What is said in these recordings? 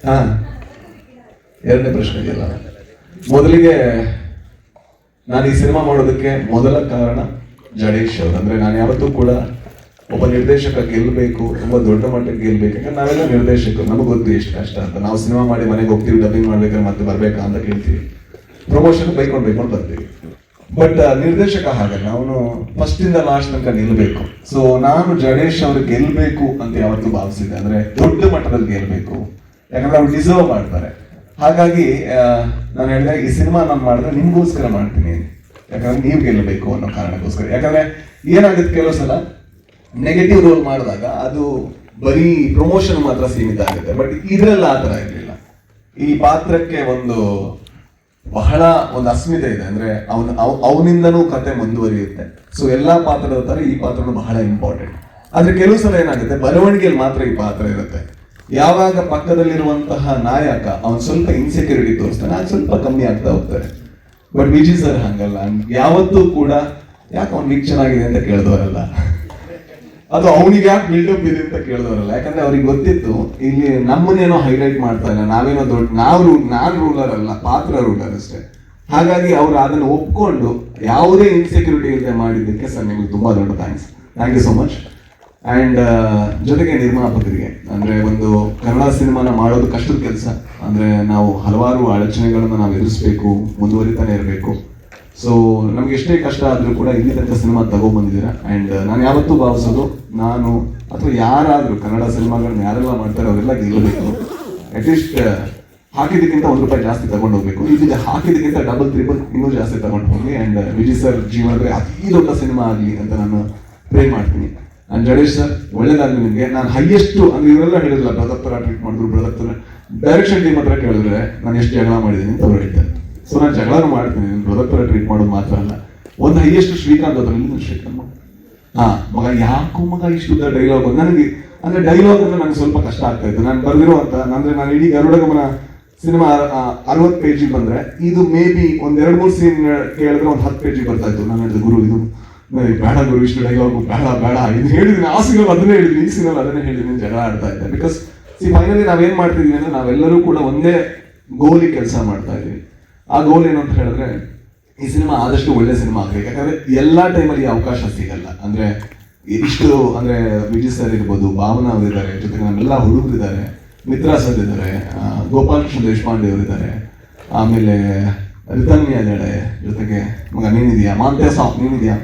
ಹಾ, ಎರಡನೇ ಪ್ರಶ್ನೆ ಇದೆಯಲ್ಲ. ಮೊದಲಿಗೆ ನಾನು ಈ ಸಿನಿಮಾ ಮಾಡೋದಕ್ಕೆ ಮೊದಲ ಕಾರಣ ಜಡೇಶ್ ಅವರು. ಅಂದ್ರೆ ನಾನು ಯಾವತ್ತೂ ಕೂಡ ಒಬ್ಬ ನಿರ್ದೇಶಕ ಗೆಲ್ಲಬೇಕು, ತುಂಬಾ ದೊಡ್ಡ ಮಟ್ಟಕ್ಕೆ ಗೆಲ್ಬೇಕು. ಯಾಕಂದ್ರೆ ನಾವೆಲ್ಲ ನಿರ್ದೇಶಕರು, ನಮಗೆ ಗೊತ್ತು ಎಷ್ಟು ಕಷ್ಟ ಅಂತ. ನಾವು ಸಿನಿಮಾ ಮಾಡಿ ಮನೆಗೆ ಹೋಗ್ತೀವಿ, ಡಬ್ಬಿಂಗ್ ಮಾಡ್ಬೇಕಾದ್ರೆ ಮತ್ತೆ ಬರ್ಬೇಕಾ ಅಂತ ಕೇಳ್ತೀವಿ, ಪ್ರಮೋಷನ್ ಬೈಕೊಂಡು ಬರ್ತೀವಿ. ಬಟ್ ನಿರ್ದೇಶಕ ಹಾಗಲ್ಲ, ಅವನು ಫಸ್ಟ್ ಇಂದ ಲಾಸ್ಟ್ ತನಕ ನಿಲ್ಬೇಕು. ಸೊ ನಾನು ಜಡೇಶ್ ಅವ್ರು ಗೆಲ್ಬೇಕು ಅಂತ ಯಾವತ್ತೂ ಭಾವಿಸಿದೆ, ಅಂದ್ರೆ ದೊಡ್ಡ ಮಟ್ಟದಲ್ಲಿ ಗೆಲ್ಬೇಕು, ಯಾಕಂದ್ರೆ ಅವ್ರು ಡಿಸರ್ವ್ ಮಾಡ್ತಾರೆ. ಹಾಗಾಗಿ ನಾನು ಹೇಳಿದೆ, ಈ ಸಿನಿಮಾ ನಾನು ಮಾಡಿದ್ರೆ ನಿಮ್ಗೋಸ್ಕರ ಮಾಡ್ತೀನಿ, ಯಾಕಂದ್ರೆ ನೀವು ಗೆಲ್ಲಬೇಕು ಅನ್ನೋ ಕಾರಣಕ್ಕೋಸ್ಕರ. ಯಾಕಂದ್ರೆ ಏನಾಗುತ್ತೆ, ಕೆಲವು ಸಲ ನೆಗೆಟಿವ್ ರೋಲ್ ಮಾಡಿದಾಗ ಅದು ಬರೀ ಪ್ರಮೋಷನ್ ಮಾತ್ರ ಸೀಮಿತ ಆಗುತ್ತೆ. ಬಟ್ ಇದ್ರೆಲ್ಲ ಆ ಥರ ಇರಲಿಲ್ಲ. ಈ ಪಾತ್ರಕ್ಕೆ ಬಹಳ ಒಂದು ಅಸ್ಮಿತೆ ಇದೆ, ಅಂದ್ರೆ ಅವನಿಂದನೂ ಕತೆ ಮುಂದುವರಿಯುತ್ತೆ. ಸೊ ಎಲ್ಲಾ ಪಾತ್ರದ ತರ ಈ ಪಾತ್ರನು ಬಹಳ ಇಂಪಾರ್ಟೆಂಟ್. ಆದ್ರೆ ಕೆಲವು ಸಲ ಏನಾಗುತ್ತೆ, ಬರವಣಿಗೆಯಲ್ಲಿ ಮಾತ್ರ ಈ ಪಾತ್ರ ಇರುತ್ತೆ. ಯಾವಾಗ ಪಕ್ಕದಲ್ಲಿರುವಂತಹ ನಾಯಕ ಅವನ್ ಸ್ವಲ್ಪ ಇನ್ಸೆಕ್ಯೂರಿಟಿ ತೋರಿಸ್ತಾನೆ, ಅದು ಸ್ವಲ್ಪ ಕಮ್ಮಿ ಆಗ್ತಾ ಹೋಗ್ತಾರೆ. ಬಟ್ ವಿಜಿ ಸರ್ ಹಂಗಲ್ಲ, ಯಾವತ್ತೂ ಕೂಡ ಯಾಕೆ ಅವ್ನ್ ವಿಗ್ ಚೆನ್ನಾಗಿದೆ ಅಂತ ಕೇಳಿದವರಲ್ಲ, ಅದು ಅವನಿಗೆ ಯಾಕೆ ಬಿಲ್ಡಪ್ ಇದೆ ಅಂತ ಕೇಳಿದವರಲ್ಲ. ಯಾಕಂದ್ರೆ ಅವ್ರಿಗೆ ಗೊತ್ತಿತ್ತು, ಇಲ್ಲಿ ನಮ್ಮನ್ನೇನೋ ಹೈಲೈಟ್ ಮಾಡ್ತಾ ಇಲ್ಲ, ನಾವೇನೋ ದೊಡ್ಡ ನಾನ್ ರೂಲರ್ ಅಲ್ಲ, ಪಾತ್ರ ರೂಲರ್ ಅಷ್ಟೇ. ಹಾಗಾಗಿ ಅವ್ರು ಅದನ್ನು ಒಪ್ಕೊಂಡು ಯಾವುದೇ ಇನ್ಸೆಕ್ಯೂರಿಟಿ ಇಲ್ಲದೆ ಮಾಡಿದ್ದಕ್ಕೆ ಸರ್ ನಿಮಗೆ ತುಂಬಾ ದೊಡ್ಡ thank you so much. And ಜೊತೆಗೆ ನಿರ್ಮಾಪಕರಿಗೆ, ಅಂದ್ರೆ ಒಂದು ಕನ್ನಡ ಸಿನಿಮಾನ ಮಾಡೋದು ಕಷ್ಟದ ಕೆಲಸ. ಅಂದ್ರೆ ನಾವು ಹಲವಾರು ಅಡಚಣೆಗಳನ್ನ ನಾವು ಎದುರಿಸ್ಬೇಕು, ಮುಂದುವರಿತಾನೆ ಇರಬೇಕು. ಸೊ ನಮ್ಗೆ ಎಷ್ಟೇ ಕಷ್ಟ ಆದ್ರೂ ಕೂಡ ಇಲ್ಲಿ ತನಕ ಸಿನಿಮಾ ತಗೊಂಡ್ಬಂದಿದ್ದೀರಾ. ಅಂಡ್ ನಾನು ಯಾವತ್ತೂ ಭಾವಿಸೋದು, ನಾನು ಅಥವಾ ಯಾರಾದ್ರೂ ಕನ್ನಡ ಸಿನಿಮಾಗಳನ್ನ ಯಾರೆಲ್ಲ ಮಾಡ್ತಾರೆ ಅವರೆಲ್ಲ ಗೆಲ್ಲಬೇಕು. ಅಟ್ಲೀಸ್ಟ್ ಹಾಕಿದ್ದಕ್ಕಿಂತ ₹1 ಜಾಸ್ತಿ ತಗೊಂಡು ಹೋಗ್ಬೇಕು, ಈಗ ಹಾಕಿದ್ದಕ್ಕಿಂತ ಡಬಲ್ ತ್ರಿಬಲ್ ಇನ್ನೂ ಜಾಸ್ತಿ ತಗೊಂಡು ಹೋಗಿ. ಅಂಡ್ ವಿಜಯ್ ಸರ್ ಜೀವನದಲ್ಲಿ ಅತಿ ದೊಡ್ಡ ಸಿನಿಮಾ ಆಗಲಿ ಅಂತ ನಾನು ಪ್ರೇ ಮಾಡ್ತೀನಿ. ಅಂಡ್ ಜಡೇಶ್ ಸರ್, ಒಳ್ಳೇದಾಗ್ಲಿ ನಿಮಗೆ. ನಾನು ಹೈಯೆಸ್ಟ್ ಅಂದ್ರೆ ಇವರೆಲ್ಲ ಹೇಳಿದ್ರಲ್ಲ, ಬ್ರದರ್ ತರ ಟ್ರೀಟ್ ಮಾಡಿದ್ರು, ಬ್ರದರ್ ತರ ಡೈರೆಕ್ಷನ್ ಟೀಮ್ ಹತ್ರ ಕೇಳಿದ್ರೆ ನಾನು ಎಷ್ಟು ಜಗಳ ಮಾಡಿದ್ದೀನಿ ಅಂತ ಅವ್ರು ಹೇಳ್ತಾರೆ. ಸೊ ನಾನು ಜಗಳನೂ ಮಾಡ್ತೀನಿ, ಬ್ರದರ್ ತರ ಟ್ರೀಟ್ ಮಾಡೋದು ಮಾತ್ರ ಅಲ್ಲ. ಒಂದು ಹೈಯೆಸ್ಟ್ ಶ್ರೀಕಾಂತ್ ಹತ್ರ, ಶ್ರೀಕಾಂತ್ ಮಗ ಯಾಕೋ ಮಗ ಇಷ್ಟು ಉದ್ದ ಡೈಲಾಗ್ ನನಗೆ, ಅಂದ್ರೆ ಡೈಲಾಗ್ ಅಂದ್ರೆ ನಂಗೆ ಸ್ವಲ್ಪ ಕಷ್ಟ ಆಗ್ತಾ ಇತ್ತು. ನಾನು ಬರ್ದಿರುವಂತ ಅಂದ್ರೆ ನಾನು ಇಡೀ ಗರುಡ ಗಮನ ಸಿನಿಮಾ 60 ಪೇಜಿಗೆ ಬಂದ್ರೆ, ಇದು ಮೇ ಬಿ ಒಂದ್ 2-3 ಸೀನ್ ಕೇಳಿದ್ರೆ ಒಂದು 10 ಪೇಜಿಗೆ ಬರ್ತಾ ಇತ್ತು. ನಾನು ಹೇಳಿದೆ, ಗುರು ಇದು ಬೇಡ ಗುರು, ಇಷ್ಟು ಡೈಲಾಗು ಬೇಡ ಇದು ಹೇಳಿದ್ದೀನಿ, ಆ ಸಿನಿಮಾ ಅದನ್ನೇ ಹೇಳಿದ್ದೀನಿ, ಈ ಸಿನಿಮಾ ಅದನ್ನೇ ಹೇಳಿದ್ದೀನಿ, ಜಗಳ ಆಡ್ತಾ ಇದ್ದೆ. ಬಿಕಾಸ್ ಫೈನಲಿ ನಾವೇನ್ ಮಾಡ್ತಿದೀವಿ ಅಂದ್ರೆ, ನಾವೆಲ್ಲರೂ ಕೂಡ ಒಂದೇ ಗೋಲಿ ಕೆಲಸ ಮಾಡ್ತಾ ಇದೀವಿ. ಆ ಗೋಲ್ ಏನು ಅಂತ ಹೇಳಿದ್ರೆ, ಈ ಸಿನಿಮಾ ಆದಷ್ಟು ಒಳ್ಳೆ ಸಿನಿಮಾ ಆಗ್ಬೇಕು. ಯಾಕಂದ್ರೆ ಎಲ್ಲಾ ಟೈಮಲ್ಲಿ ಅವಕಾಶ ಸಿಗಲ್ಲ. ಅಂದ್ರೆ ಇಷ್ಟು ಅಂದ್ರೆ ವಿಜಯ್ ಸರ್ ಇರ್ಬೋದು, ಭಾವನಾ ಅವರಿದ್ದಾರೆ, ಜೊತೆಗೆ ನಮ್ಮೆಲ್ಲ ಹುಡುಗರಿದ್ದಾರೆ, ಮಿತ್ರಾ ಸರ್ ಇದ್ದಾರೆ, ಗೋಪಾಲಕೃಷ್ಣ ದೇಶಪಾಂಡೆ ಅವರಿದ್ದಾರೆ, ಆಮೇಲೆ ರಿತನ್ಯ ಇದ್ದಾಳೆ, ಜೊತೆಗೆ ಮಗ ನೀನಿದ್ಯಾ, ಮಾಂತ್ಯ ಸಾಫ್ ನೀನಿದ್ಯಾ.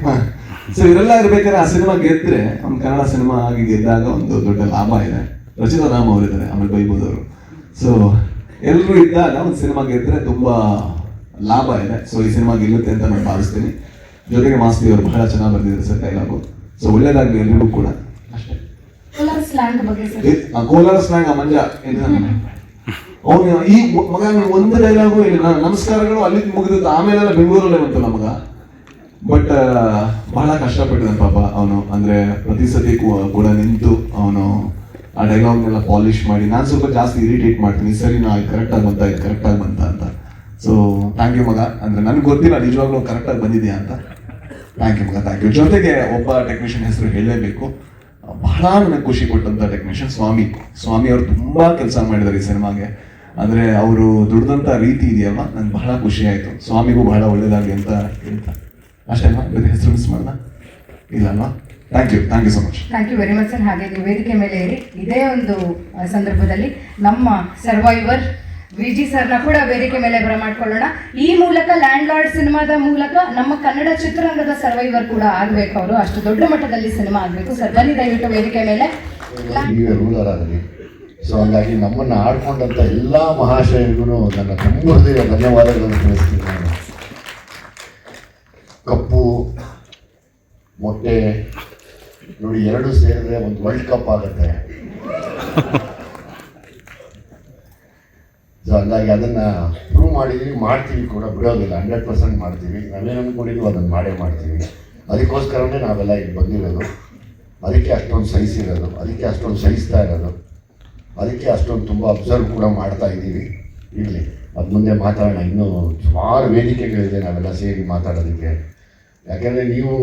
ಸೊ ಇವರೆಲ್ಲ ಇರ್ಬೇಕಾದ್ರೆ ಆ ಸಿನಿಮಾ ಗೆದ್ರೆ, ಒಂದು ಕನ್ನಡ ಸಿನಿಮಾ ಆಗಿ ಗೆದ್ದಾಗ ಒಂದು ದೊಡ್ಡ ಲಾಭ ಇದೆ. ರಚಿತಾ ರಾಮ್ ಅವರಿದ್ದಾರೆ, ಆಮೇಲೆ ಬೈಬೋದವರು. ಸೊ ಎಲ್ಲರೂ ಇದ್ದಾಗ ಒಂದು ಸಿನಿಮಾ ಗೆದ್ರೆ ತುಂಬಾ ಲಾಭ ಇದೆ. ಸೊ ಈ ಸಿನಿಮಾ ಗೆಲ್ಲುತ್ತೆ ಅಂತ ನಾನು ಭಾವಿಸ್ತೀನಿ. ಜೊತೆಗೆ ಮಾಸ್ತಿ ಅವರು ಬಹಳ ಚೆನ್ನಾಗಿ ಬರ್ದಿದ್ದಾರೆ ಸರ್ ಡೈಲಾಗು. ಸೊ ಒಳ್ಳೇದಾಗ್ಲಿ ಎಲ್ರಿಗೂ ಕೂಡ, ಅಷ್ಟೇ. ಕೋಲಾರ ಸ್ಲ್ಯಾಂಗ್ ಮಂಜ ಅವನು ಈ ಮಗ ಒಂದು ಡೈಲಾಗು ಇಲ್ಲ, ನಮಸ್ಕಾರಗಳು ಅಲ್ಲಿ ಮುಗಿದಿತ್ತು, ಆಮೇಲೆಲ್ಲ ಬೆಂಗಳೂರಲ್ಲೇ ಬಂತು ನಮಗ. ಬಟ್ ಬಹಳ ಕಷ್ಟಪಟ್ಟಿದ್ದಾನೆ ಪಾಪ ಅವನು. ಅಂದ್ರೆ ಪ್ರತಿ ಸತಿ ಕೂಡ ನಿಂತು ಅವನು ಆ ಡೈಲಾಗ್ನೆಲ್ಲ ಪಾಲಿಶ್ ಮಾಡಿ, ನಾನು ಸ್ವಲ್ಪ ಜಾಸ್ತಿ ಇರಿಟೇಟ್ ಮಾಡ್ತೀನಿ, ಸರಿ ನಾ ಕರೆಕ್ಟಾಗಿ ಬಂತ ಅಂತ. ಸೊ ಥ್ಯಾಂಕ್ ಯು ಮಗ. ಅಂದ್ರೆ ನನ್ಗೆ ಗೊತ್ತಿಲ್ಲ ನಿಜವಾಗ್ಲೂ ಕರೆಕ್ಟಾಗಿ ಬಂದಿದ್ಯಾ ಅಂತ. ಥ್ಯಾಂಕ್ ಯು ಮಗ, ಥ್ಯಾಂಕ್ ಯು. ಜೊತೆಗೆ ಒಬ್ಬ ಟೆಕ್ನಿಷಿಯನ್ ಹೆಸರು ಹೇಳಲೇಬೇಕು, ಬಹಳ ನನಗೆ ಖುಷಿ ಕೊಟ್ಟಂತ ಟೆಕ್ನಿಷಿಯನ್ ಸ್ವಾಮಿ ಅವರು ತುಂಬಾ ಕೆಲಸ ಮಾಡಿದ್ದಾರೆ ಈ ಸಿನಿಮಾಗೆ. ಅಂದ್ರೆ ಅವರು ದುಡ್ದಂತ ರೀತಿ ಇದೆಯಲ್ವಾ, ನಂಗೆ ಬಹಳ ಖುಷಿ ಆಯ್ತು. ಸ್ವಾಮಿಗೂ ಬಹಳ ಒಳ್ಳೇದಾಗಲಿ ಅಂತ ಹೇಳ್ತಾ ಅಷ್ಟೇ ಅಲ್ವಾ, ಬೇರೆ ಹೆಸರು ಮಿಸ್ ಮಾಡ್ದ ಇಲ್ಲ ಅಲ್ವಾ? Thank you so much. Thank you very much sir. ಹಾಗೆ ನೀವು ವೇದಿಕೆ ಮೇಲೆ ಇರಿ. ಇದೇ ಒಂದು ಸಂದರ್ಭದಲ್ಲಿ ನಮ್ಮ ಸರ್ವೈವರ್ ವಿಜಿ ಸರ್ನ ಕೂಡ ವೇದಿಕೆ ಮೇಲೆ ಬರಮಾಡ್ಕೊಳ್ಳೋಣ. ಈ ಮೂಲಕ ಲ್ಯಾಂಡ್ ಲಾರ್ಡ್ ಸಿನಿಮಾದ ಮೂಲಕ ನಮ್ಮ ಕನ್ನಡ ಚಿತ್ರರಂಗದ ಸರ್ವೈವರ್ ಕೂಡ ಆಗಬೇಕು. ಅವರು ಅಷ್ಟು ದೊಡ್ಡ ಮಟ್ಟದಲ್ಲಿ ಸಿನಿಮಾ ಆಗಬೇಕು. ಸರ್ ಬನ್ನಿ ದಯವಿಟ್ಟು ವೇದಿಕೆ ಮೇಲೆ. ಸೊ ಹಂಗಾಗಿ ನಮ್ಮನ್ನು ಆಡ್ಕೊಂಡಂಥ ಎಲ್ಲ ಮಹಾಶಯರಿಗೂ ನನ್ನ ತುಂಬ ಧನ್ಯವಾದಗಳನ್ನು ತಿಳಿಸ್ತೀನಿ. ನಾನು ಕಪ್ಪು ಮೊಟ್ಟೆ ನೋಡಿ, ಎರಡು ಸೇರಿದ್ರೆ ಒಂದು ವರ್ಲ್ಡ್ ಕಪ್ ಆಗುತ್ತೆ. ಸೊ ಹಂಗಾಗಿ ಅದನ್ನು ಪ್ರೂವ್ ಮಾಡ್ತೀವಿ ಕೂಡ, ಬಿಡೋದಿಲ್ಲ. 100% ಮಾಡ್ತೀವಿ. ನಾವೇನು ಅಂದ್ಕೊಂಡಿದ್ವಿ ಅದನ್ನು ಮಾಡ್ತೀವಿ. ಅದಕ್ಕೋಸ್ಕರನೇ ನಾವೆಲ್ಲ ಇಲ್ಲಿ ಬಂದಿರೋದು, ಅದಕ್ಕೆ ಅಷ್ಟೊಂದು ಸಹಿಸಿರೋದು, ಅದಕ್ಕೆ ಅಷ್ಟೊಂದು ಸಹಿಸ್ತಾ ಇರೋದು, ಅದಕ್ಕೆ ಅಷ್ಟೊಂದು ತುಂಬ ಅಬ್ಸರ್ವ್ ಕೂಡ ಮಾಡ್ತಾ ಇದ್ದೀವಿ. ಇರಲಿ, ಅದು ಮುಂದೆ ಮಾತಾಡೋಣ. ಇನ್ನೂ ಸುಮಾರು ವೇದಿಕೆಗಳಿದೆ ನಾವೆಲ್ಲ ಸೇರಿ ಮಾತಾಡೋದಕ್ಕೆ. ಯಾಕೆಂದರೆ ನೀವು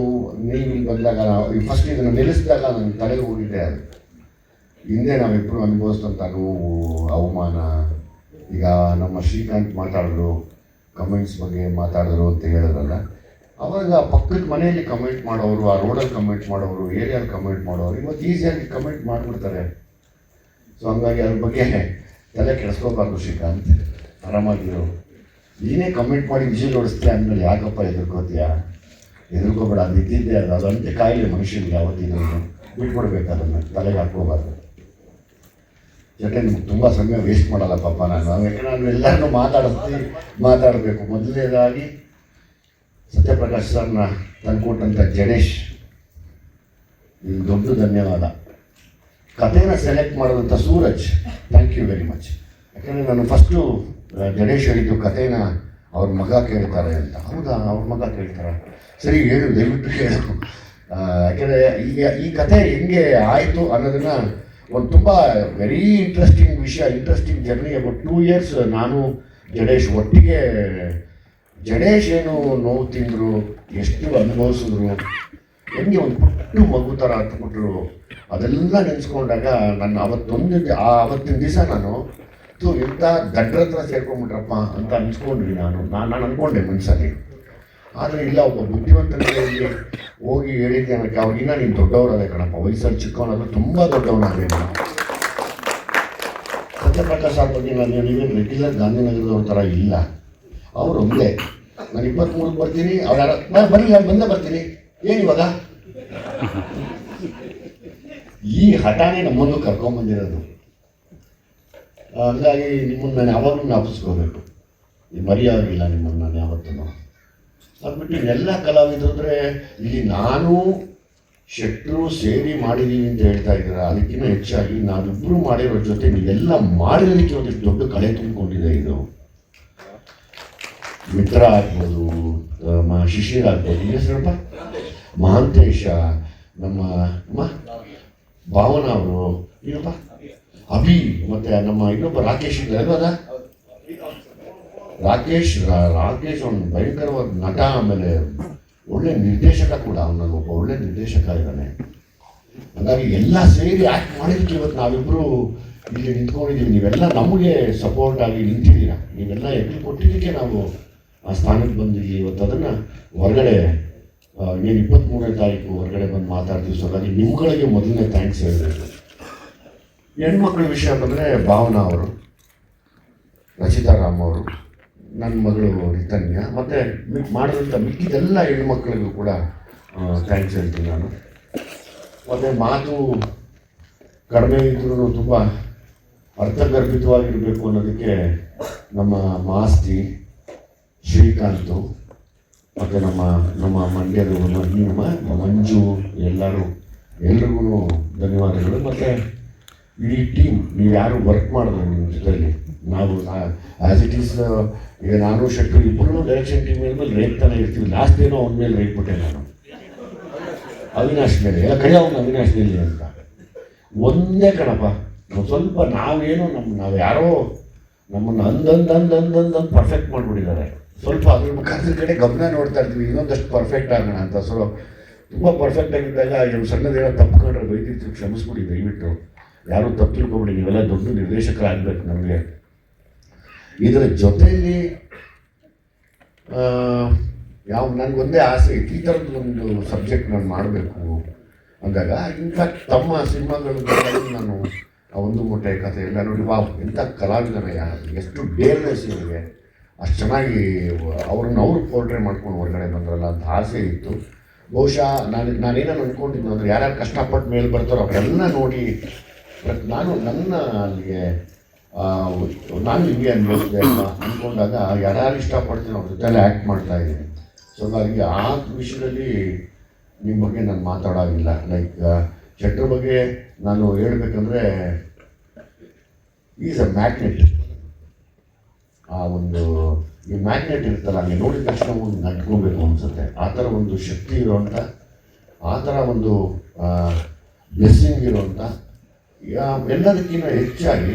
ಇಲ್ಲಿ ಬಂದಾಗ, ಫಸ್ಟ್ ಇದನ್ನು ನಿಲ್ಲಿಸಿದಾಗ ನನಗೆ ತಲೆಗೆ ಹೋಗಿದೆ. ಅದು ಹಿಂದೆ ನಾವಿಬ್ಬರು ಅನುಭವಿಸಿದಂಥ ನೋವು ಅವಮಾನ. ಈಗ ನಮ್ಮ ಶ್ರೀಕಾಂತ್ ಮಾತಾಡಿದ್ರು, ಕಮೆಂಟ್ಸ್ ಬಗ್ಗೆ ಮಾತಾಡಿದ್ರು ಅಂತ ಹೇಳಿದ್ರಲ್ಲ, ಅವಾಗ ಪಕ್ಕದ ಮನೆಯಲ್ಲಿ ಕಮೆಂಟ್ ಮಾಡೋರು, ಆ ರೋಡಲ್ಲಿ ಕಮೆಂಟ್ ಮಾಡೋರು, ಏರಿಯಲ್ಲಿ ಕಮೆಂಟ್ ಮಾಡೋರು ಇವತ್ತು ಈಸಿಯಾಗಿ ಕಮೆಂಟ್ ಮಾಡಿಬಿಡ್ತಾರೆ. ಸೊ ಹಂಗಾಗಿ ಅದ್ರ ಬಗ್ಗೆ ತಲೆ ಕೆಡಿಸ್ಕೋಬಾರ್ದು ಶ್ರೀಕಾಂತ್, ಆರಾಮಾಗಿರು. ನೀನೇ ಕಮೆಂಟ್ ಮಾಡಿ ವಿಷಯ ಓಡಿಸ್ತೀಯ ಅಂದಮೇಲೆ ಯಾಕಪ್ಪ ಹೆದರ್ಕೋತೀಯ? ಹೆದರ್ಕೋಬೇಡ, ಅದು ಇದ್ದಿದ್ದೆ, ಅದಂತೆ ಕಾಯಿಲೆ ಮನುಷ್ಯನಿಗೆ ಯಾವತ್ತಿನ ಬಿಟ್ಕೊಡ್ಬೇಕು, ಅದನ್ನು ತಲೆಗೆ ಹಾಕ್ಕೋಬಾರ್ದು. ಜೊತೆ ನಿಮ್ಗೆ ತುಂಬ ಸಮಯ ವೇಸ್ಟ್ ಮಾಡಲ್ಲ ಪಾಪ ನಾನು, ಯಾಕಂದ್ರೆ ನಾನು ಎಲ್ಲರನ್ನೂ ಮಾತಾಡಬೇಕು. ಮೊದಲನೇದಾಗಿ ಸತ್ಯಪ್ರಕಾಶ್ ಸರ್ನ ತಂದುಕೊಟ್ಟಂಥ ಜಡೇಶ್, ಇದು ದೊಡ್ಡ ಧನ್ಯವಾದ. ಕಥೆನ ಸೆಲೆಕ್ಟ್ ಮಾಡೋದಂಥ Suraj, thank you very much. ಯಾಕಂದರೆ ನಾನು ಫಸ್ಟು ಜಡೇಶ್ ಹೇಳಿದ್ದು ಕಥೆನ ಅವ್ರ ಮಗ ಕೇಳ್ತಾರೆ ಅಂತ. ಹೌದಾ, ಅವ್ರ ಮಗ ಕೇಳ್ತಾರೆ, ಸರಿ ಹೇಳು, ದಯವಿಟ್ಟು ಹೇಳು. ಯಾಕೆಂದರೆ ಈಗ ಈ ಕಥೆ ಹೆಂಗೆ ಆಯಿತು ಅನ್ನೋದನ್ನು ಒಂದು ತುಂಬ ವೆರಿ ಇಂಟ್ರೆಸ್ಟಿಂಗ್ ವಿಷಯ, ಇಂಟ್ರೆಸ್ಟಿಂಗ್ ಜರ್ನಿ. ಅಬೌಟ್ 2 years ನಾನು ಜಡೇಶ್ ಒಟ್ಟಿಗೆ, ಜಡೇಶ್ ಏನು ನೋವು ತಿಂದರು, ಎಷ್ಟು ಅನುಭವಿಸಿದ್ರು, ಹೆಂಗೆ ಒಂದು ಪುಟ್ಟು ಮಗು ಥರ ಹತ್ಬಿಟ್ರು, ಅದೆಲ್ಲ ನೆನೆಸ್ಕೊಂಡಾಗ ನನ್ನ ಆವತ್ತಿನ ದಿವಸ ನಾನು ಇಂಥ ದಡ್ರ ಹತ್ರ ಸೇರ್ಕೊಂಡ್ಬಿಟ್ರಪ್ಪ ಅಂತ ಅನ್ಸ್ಕೊಂಡ್ವಿ. ನಾನು ಅಂದ್ಕೊಂಡೆ ಮನಸ್ಸಲ್ಲಿ. ಆದರೆ ಇಲ್ಲ, ಒಬ್ಬ ಬುದ್ಧಿವಂತನಿಗೆ ಹೋಗಿ ಹೇಳಿದ್ದೆ ಅನ್ನೋಕ್ಕೆ ಅವ್ರಿಗಿನ್ನ ನೀನು ದೊಡ್ಡವರದೇ ಕಣಪ್ಪ, ವಯಸ್ಸಲ್ಲಿ ಚಿಕ್ಕವನಾದರೂ ತುಂಬ ದೊಡ್ಡವನಾಗಲಿ. ಸತ್ಯಪ್ರಕಾಶ್ ಅವ್ರ ಬಗ್ಗೆ ನೀವೇನು ರೆಗ್ಯುಲರ್ ಗಾಂಧಿನಗರದವ್ರ ಥರ ಇಲ್ಲ, ಅವರು ಒಂದೇ. ನಾನು 23 ಬರ್ತೀನಿ, ಅವ್ರು ಯಾರು ಬನ್ನಿ, ನಾನು ಬಂದೇ ಬರ್ತೀನಿ, ಏನಿವಾಗ ಈ ಹಠಾನೇ ನಮ್ಮನ್ನು ಕರ್ಕೊಂಬಂದಿರೋದು. ಹಂಗಾಗಿ ನಿಮ್ಮನ್ನು ನಾನು ಯಾವಾಗಲೂ ಜ್ಞಾಪಿಸ್ಕೋಬೇಕು, ಮರೆಯೋದಿಲ್ಲ ನಿಮ್ಮನ್ನು ನಾನು ಯಾವತ್ತೂ. ಅದ್ಬಿಟ್ಟು ಎಲ್ಲ ಕಲಾವಿದರಂದರೆ ಇಲ್ಲಿ ನಾನು ಶೆಟ್ಟರು ಸೇರಿ ಮಾಡಿದ್ದೀವಿ ಅಂತ ಹೇಳ್ತಾ ಇದ್ದೀರ, ಅದಕ್ಕಿಂತ ಹೆಚ್ಚಾಗಿ ನಾವಿಬ್ಬರು ಮಾಡಿರೋ ಜೊತೆ ನೀವೆಲ್ಲ ಮಾಡಿರೋದಕ್ಕೆ ಒಂದಿಷ್ಟು ದೊಡ್ಡ ಕಳೆ ತುಂಬಿಕೊಂಡಿದೆ. ಇದು ಮಿತ್ರ ಆಗ್ಬೋದು, ಶಿಶಿರ್ ಆಗ್ಬೋದು, ಸ್ವಲ್ಪ ಮಹಾಂತೇಶ, ನಮ್ಮ ಭಾವನಾ ಅವರು, ಏನಪ್ಪ ಅಭಿ, ಮತ್ತು ನಮ್ಮ ಇನ್ನೊಬ್ಬ ರಾಕೇಶ್ ಇದ್ದಾರೆ, ರಾಕೇಶ್ ಅವನು ಭಯಂಕರವಾದ ನಟ, ಆಮೇಲೆ ಒಳ್ಳೆ ನಿರ್ದೇಶಕ ಕೂಡ, ಅವನಲ್ಲಿ ಒಬ್ಬ ಒಳ್ಳೆ ನಿರ್ದೇಶಕ ಇದ್ದಾನೆ. ಹಾಗಾಗಿ ಎಲ್ಲ ಸೇರಿ ಆ್ಯಕ್ಟ್ ಮಾಡಿದ್ದಕ್ಕೆ ಇವತ್ತು ನಾವಿಬ್ಬರು ಇಲ್ಲಿ ನಿಂತ್ಕೊಂಡಿದ್ದೀವಿ. ನೀವೆಲ್ಲ ನಮಗೆ ಸಪೋರ್ಟ್ ಆಗಿ ನಿಂತಿದ್ದೀರಾ, ನೀವೆಲ್ಲ ಎಲ್ಲಿ ಕೊಟ್ಟಿದ್ದಕ್ಕೆ ನಾವು ಆ ಸ್ಥಾನಕ್ಕೆ ಬಂದಿದ್ದೀವಿ. ಇವತ್ತು ಅದನ್ನು ಹೊರಗಡೆ ಏನು 23ನೇ ತಾರೀಕು ಹೊರಗಡೆ ಬಂದು ಮಾತಾಡ್ತೀವಿ. ಸೊ ಹಾಗಾಗಿ ನಿಮ್ಗಳಿಗೆ ಮೊದಲನೇ ಥ್ಯಾಂಕ್ಸ್ ಹೇಳಬೇಕು. ಹೆಣ್ಮಕ್ಳ ವಿಷಯ ಬಂದರೆ ಭಾವನಾ ಅವರು, ರಚಿತಾ ರಾಮ್ ಅವರು, ನನ್ನ ಮಗಳು ರಿತನ್ಯ, ಮತ್ತು ಮಾಡಿದಂಥ ಮಿಕ್ಕಿದೆಲ್ಲ ಹೆಣ್ಮಕ್ಳಿಗೂ ಕೂಡ ಥ್ಯಾಂಕ್ಸ್ ಹೇಳ್ತೀನಿ ನಾನು. ಮತ್ತು ಮಾತು ಕಡಿಮೆ ಇದ್ರೂ ತುಂಬ ಅರ್ಥಗರ್ಭಿತವಾಗಿರಬೇಕು ಅನ್ನೋದಕ್ಕೆ ನಮ್ಮ ಮಾಸ್ತಿ ಶ್ರೀಕಾಂತು, ಮತ್ತು ನಮ್ಮ ಮಂಡ್ಯದ ಮಂಜು, ಎಲ್ರಿಗೂ ಧನ್ಯವಾದಗಳು. ಮತ್ತು ಇಡೀ ಟೀಮ್, ನೀವು ಯಾರು ವರ್ಕ್ ಮಾಡಿದ್ರು ನಿಮ್ಮ ಜೊತೆಯಲ್ಲಿ, ನಾವು ಆ್ಯಸ್ ಇಟ್ ಈಸ್, ಈಗ ನಾನು ಶೆಟ್ಟರು ಇಬ್ಬರು ಡೈರೆಕ್ಷನ್ ಟೀಮ್ ಮೇಲೆ ರೇಗ್ತಾನೆ ಇರ್ತೀವಿ. ಲಾಸ್ಟ್ ಏನೋ ಅವನ ಮೇಲೆ ರೇಗ್ಬಿಟ್ಟೆ ನಾನು, ಅವಿನಾಶ್ ಮೇಲೆ, ಎಲ್ಲ ಕೈ ಅವನು ಅವಿನಾಶ್ ಮೇಲೆ ಅಂತ. ಒಂದೇ ಕಣಪ್ಪ, ನಾವು ಸ್ವಲ್ಪ ನಾವು ಯಾರೋ ನಮ್ಮನ್ನು ಅಂದಂದು ಪರ್ಫೆಕ್ಟ್ ಮಾಡಿಬಿಟ್ಟಿದ್ದಾರೆ. ಸ್ವಲ್ಪ ಅದ್ರ ಮುಖಾಂತರ ಕಡೆ ಗಮನ ನೋಡ್ತಾ ಇರ್ತೀವಿ, ಇನ್ನೊಂದಷ್ಟು ಪರ್ಫೆಕ್ಟ್ ಆಗೋಣ ಅಂತ. ಸೊ ತುಂಬ ಪರ್ಫೆಕ್ಟ್ ಆಗಿದ್ದಾಗ ಇವು ಸಣ್ಣದೇನೋ ತಪ್ಪುಕೊಂಡ್ರೆ ಬೈದಿತ್ತು, ಕ್ಷಮಿಸ್ಬಿಡಿ ದಯವಿಟ್ಟು, ಯಾರೂ ತಪ್ಪು ತಿಳ್ಕೊಬಿಡಿ. ನೀವೆಲ್ಲ ದೊಡ್ಡ ನಿರ್ದೇಶಕರಾಗಬೇಕು ನಮಗೆ. ಇದರ ಜೊತೆಯಲ್ಲಿ ನನಗೊಂದೇ ಆಸೆ ಇತ್ತು, ಈ ಥರದ್ದು ಒಂದು ಸಬ್ಜೆಕ್ಟ್ ನಾನು ಮಾಡಬೇಕು ಅಂದಾಗ. ಇನ್ಫ್ಯಾಕ್ಟ್ ತಮ್ಮ ಸಿನಿಮಾಗಳು ನಾನು ಆ ಒಂದು ಮೂಟೆ ಕಥೆ ಎಲ್ಲ ನೋಡಿ, ಎಂಥ ಕಲಾವಿದನಯ್ಯ, ಎಷ್ಟು ಡೇರ್ನೆಸ್ ಇವರಿಗೆ, ಅಷ್ಟು ಚೆನ್ನಾಗಿ ಅವ್ರು ಪೋರ್ಟ್ರೇ ಮಾಡ್ಕೊಂಡು ಹೊರಗಡೆ ಬಂದ್ರಲ್ಲ ಅಂತ ಆಸೆ ಇತ್ತು. ಬಹುಶಃ ನಾನೇನೋ ಅಂದ್ಕೊಂಡಿದ್ದು ಅಂದರೆ ಯಾರ್ಯಾರು ಕಷ್ಟಪಟ್ಟು ಮೇಲೆ ಬರ್ತಾರೋ ಅವರೆಲ್ಲ ನೋಡಿ ನನ್ನ ಅಲ್ಲಿಗೆ ನಾನು ಹಿಂಗೆ ಅನ್ಬೋದಿದೆ ಅಂದ್ಕೊಂಡಾಗ ಯಾರ್ಯಾರು ಇಷ್ಟಪಡ್ತೀನಿ ಅವ್ರ ಜೊತೆಲ್ಲ ಆ್ಯಕ್ಟ್ ಮಾಡ್ತಾ ಇದ್ದೀನಿ. ಸೊ ಹಾಗಾಗಿ ಆ ವಿಷಯದಲ್ಲಿ ನಿಮ್ಮ ಬಗ್ಗೆ ನಾನು ಮಾತಾಡೋದಿಲ್ಲ. ಲೈಕ್ ಶೆಟ್ಟರ್ ಬಗ್ಗೆ ನಾನು ಹೇಳ್ಬೇಕಂದ್ರೆ, ಈಸ್ ಅ ಮ್ಯಾಗ್ನೆಟ್. ಆ ಒಂದು ಈ ಮ್ಯಾಗ್ನೆಟ್ ಇರುತ್ತಲ್ಲ, ಹಂಗೆ ನೋಡಿದ ತಕ್ಷಣ ಒಂದು ನಡ್ಕೋಬೇಕು ಅನಿಸುತ್ತೆ. ಆ ಥರ ಒಂದು ಶಕ್ತಿ ಇರೋವಂಥ, ಆ ಥರ ಒಂದು ಬ್ಲೆಸ್ಸಿಂಗ್ ಇರೋವಂಥ, ಎಲ್ಲದಕ್ಕಿಂತ ಹೆಚ್ಚಾಗಿ